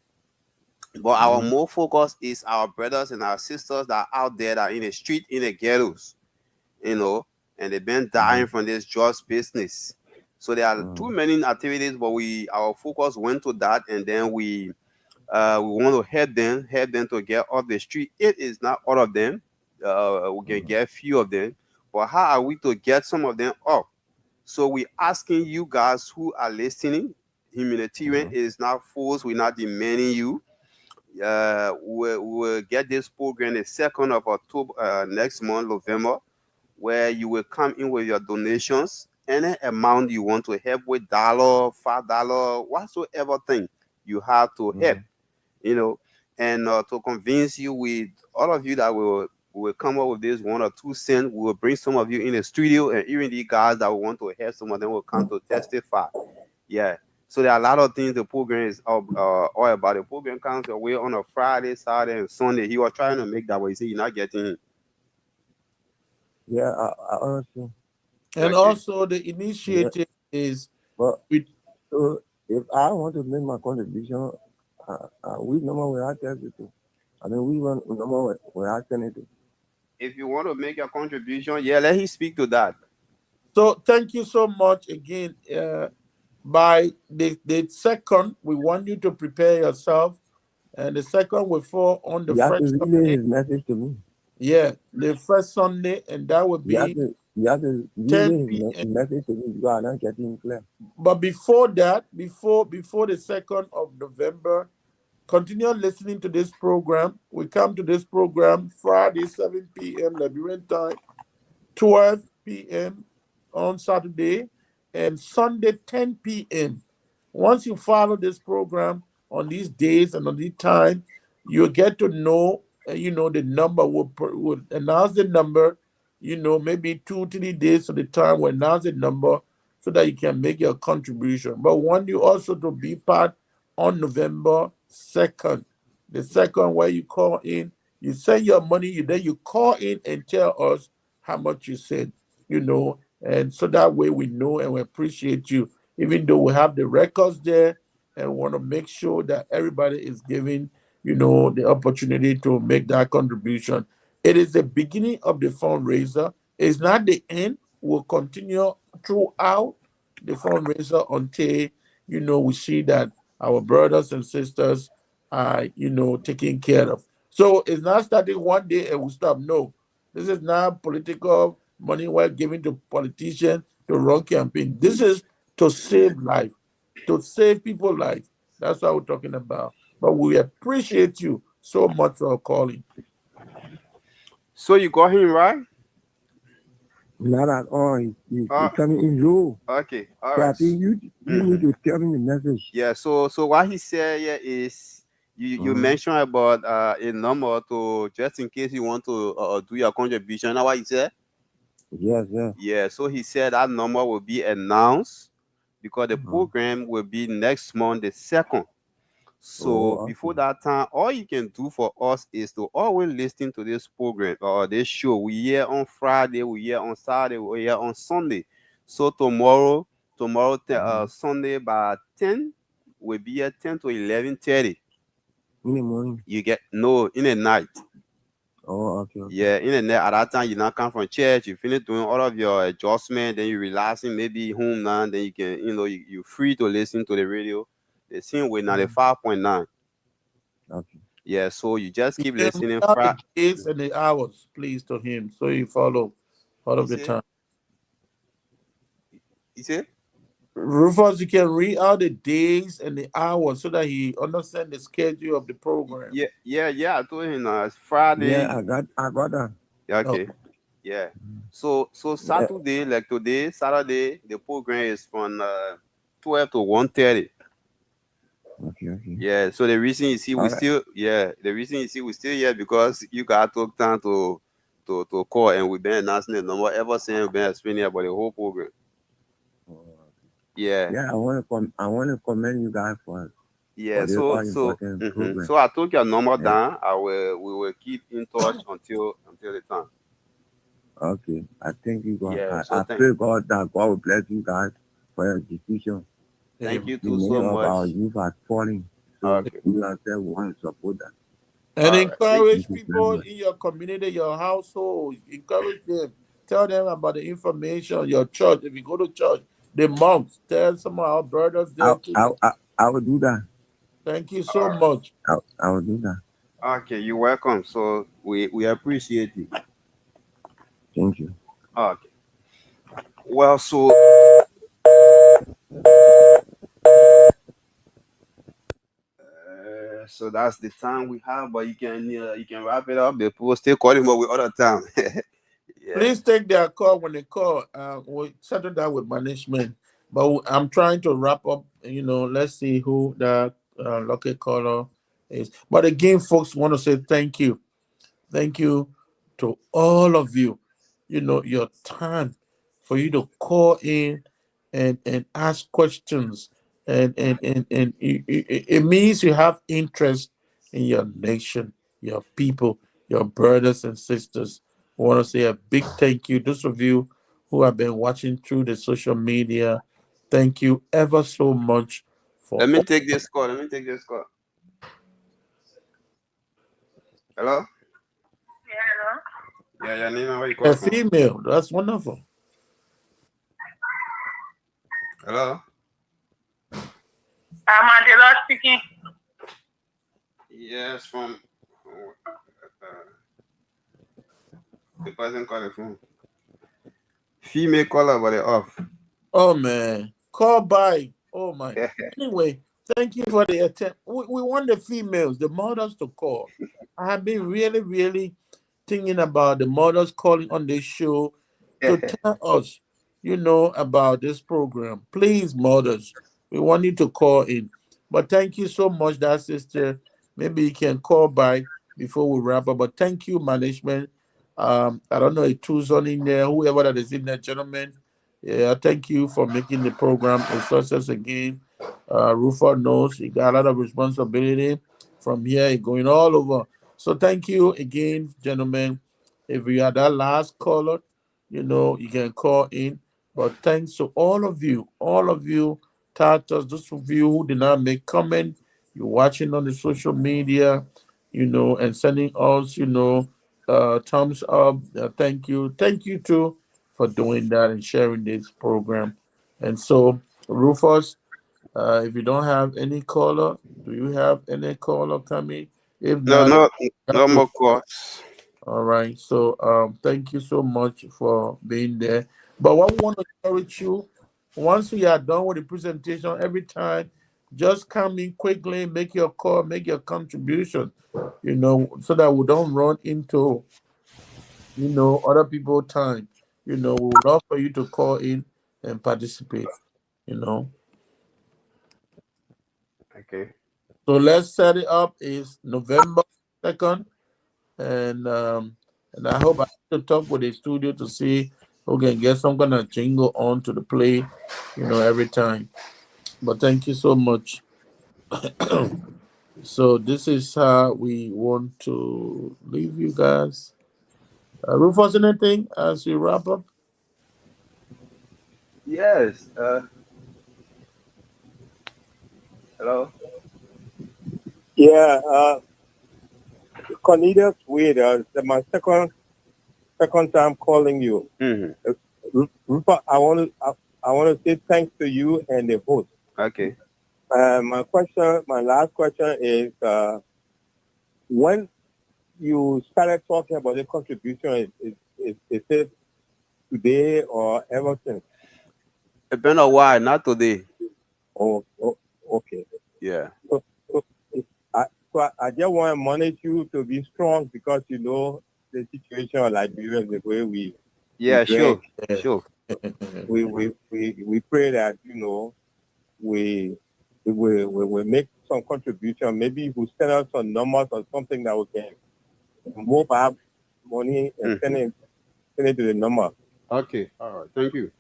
but our more focus is our brothers and our sisters that are out there, that are in the street, in the ghettos, and they've been dying from this drugs business. So there are too many activities, but our focus went to that, and then we want to help them to get off the street. It is not all of them. We can get few of them, but how are we to get some of them up? So we asking you guys who are listening. Humanitarian is not forced. We're not demanding you. We'll get this program the 2nd of October, next month, November, where you will come in with your donations, any amount you want to help with, $1, $5, whatsoever thing you have to help, and to convince you, with all of you that will come up with this 1 or 2 cents. We will bring some of you in the studio, and even the guys that will want to help, some of them will come to testify. Yeah. So there are a lot of things the program is all about. The program comes away on a Friday, Saturday, and Sunday. He was trying to make that way. He said you're not getting it. Yeah, I understand. And also the initiative is. But so if I want to make my contribution, which number will I tell you to? I mean, which one number will I send it to? If you want to make a contribution, let him speak to that. So thank you so much again. By the 2nd, we want you to prepare yourself, and the 2nd will fall on the first Sunday. His message to me. Yeah, the first Sunday, and that would be you have to 10 his message to me because I'm not getting clear. But before that, before the 2nd of November, continue listening to this program. We come to this program Friday, 7 p.m. Liberian time, 12 p.m. on Saturday, and Sunday, 10 p.m. Once you follow this program on these days and on this time, you'll get to know, the number. Will announce the number, maybe 2-3 days to the time we'll announce the number so that you can make your contribution. But want you also to be part on November 2nd, the 2nd, where you call in, you send your money, then you call in and tell us how much you sent, and so that way we know and we appreciate you, even though we have the records there and want to make sure that everybody is given, the opportunity to make that contribution. It is the beginning of the fundraiser. It's not the end. We'll continue throughout the fundraiser until, we see that our brothers and sisters are, taken care of. So it's not starting one day and we stop. No, this is not political money we're giving to politicians to run campaign. This is to save life, to save people's life. That's what we're talking about. But we appreciate you so much for calling. So you got him right? Not at all. He's coming in low. Okay, all so right. I think you need to tell me the message. Yeah. So what he said here is you mentioned about a number to, just in case you want to do your contribution. Now what he said? Yes. Yeah. So he said that number will be announced because the program will be next month, the 2nd. So before that time, all you can do for us is to always listen to this program or this show. We here on Friday, we here on Saturday, we here on Sunday. So tomorrow, Sunday by 10, we'll be at 10 to 11:30. In the morning? In the night. Oh, okay. Yeah, in the night. At that time, you not come from church. You finish doing all of your adjustment, then you relaxing, maybe home now. Then you can, you're free to listen to the radio. The same with 95.9. Okay. Yeah, so you just keep listening. The days and the hours, please, to him, so you follow all of the time. You see? Rufus, you can read out the days and the hours so that he understands the schedule of the program. Yeah. I told him it's Friday. Yeah, I got that. Okay. Oh. Yeah. So Saturday, like today, Saturday, the program is from 12 to 1:30. Okay. Yeah. So the reason you see we still here because you got took time to call, and we've been announcing the number ever since we've been explaining about the whole program. Yeah. Yeah, I want to commend you guys for this So all important program. so I took your number Yeah. down. We will keep in touch until the time. Okay, I thank you, God. Yeah. So I pray God that God will bless you guys for your decision. thank you The too many so of our much. youth are falling, so Okay. we ourselves want to support them. And All right. encourage Thank you very people much. in your community, your household. Encourage them. Tell them about the information, your church. If you go to church, the monks, tell some of our brothers there too. I will do that. Thank you so much. I will do that. Okay, you're welcome. So we appreciate it. Thank you. Okay. Well, so so that's the time we have, but you can wrap it up. The people still calling, but with other time. Yeah. Please take their call when they call. We'll settle that with management. But I'm trying to wrap up. Let's see who the lucky caller is. But again, folks, want to say thank you. Thank you to all of you. Your time for you to call in and ask questions. And it means you have interest in your nation, your people, your brothers and sisters. I want to say a big thank you. Those of you who have been watching through the social media, thank you ever so much for Let me take this call. Hello? Yeah, hello. Yeah, your name and where you a call from? female. That's wonderful. Hello? I'm Angela speaking. Yes, from the person call the phone. Female caller, but they're off. Oh man, call by. Oh my. Anyway, thank you for the attempt. We want the females, the mothers to call. I have been really, really thinking about the mothers calling on this show to tell us, about this program. Please, mothers, we want you to call in. But thank you so much, that sister. Maybe you can call by before we wrap up. But thank you, management. I don't know if Tucson in there, whoever that is in there, gentlemen. Yeah, thank you for making the program a success again. Rufus knows he got a lot of responsibility from here, going all over. So thank you again, gentlemen. If you are that last caller, you can call in. But thanks to all of you, Tatas, those of you who did not make comment, you're watching on the social media, and sending us, thumbs up. Thank you. Thank you too for doing that and sharing this program. And so, Rufus, if you don't have any caller, do you have any caller coming? If No, not, no more calls. all right. So thank you so much for being there. But what we want to encourage you, once we are done with the presentation, every time, just come in quickly, make your call, make your contribution, so that we don't run into, other people's time. We would love for you to call in and participate, Okay. So let's set it up. It's November 2nd. And I hope I have to talk with the studio to see who can get some kind of jingle on to the play, every time. But thank you so much. So this is how we want to leave you guys. Rufus, anything as we wrap up? Yes. Hello. Yeah, Cornelius Wade, my second time calling you. Mm-hmm. Rupert, I want to say thanks to you and the host. Okay. My last question is, when you started talking about the contribution, is it today or ever since? It's been a while, not today. Oh, okay. Yeah. So I just want to monitor you to be strong because the situation of Liberia is the way we. Yeah, sure. We pray that we will make some contribution. Maybe if we send out some numbers or something that we can move our money and send it to the number. Okay. All right. Thank you.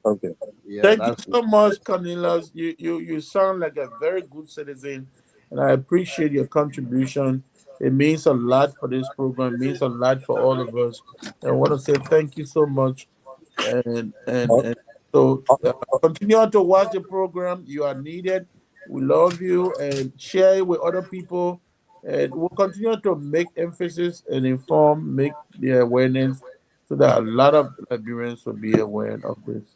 Okay. Yeah, Thank you that's so much, Cornelius. You sound like a very good citizen, and I appreciate your contribution. It means a lot for this program. It means a lot for all of us. I want to say thank you so much, and so continue to watch the program. You are needed. We love you, and share it with other people. And we'll continue to make emphasis and inform, make the awareness, so that a lot of Liberians will be aware of this.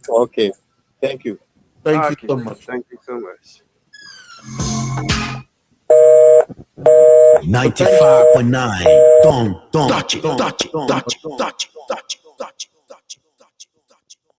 Okay. Thank you. Thank you okay. so much. Thank you so much. 95.9. Don't touch it, touch it, touch it, touch it.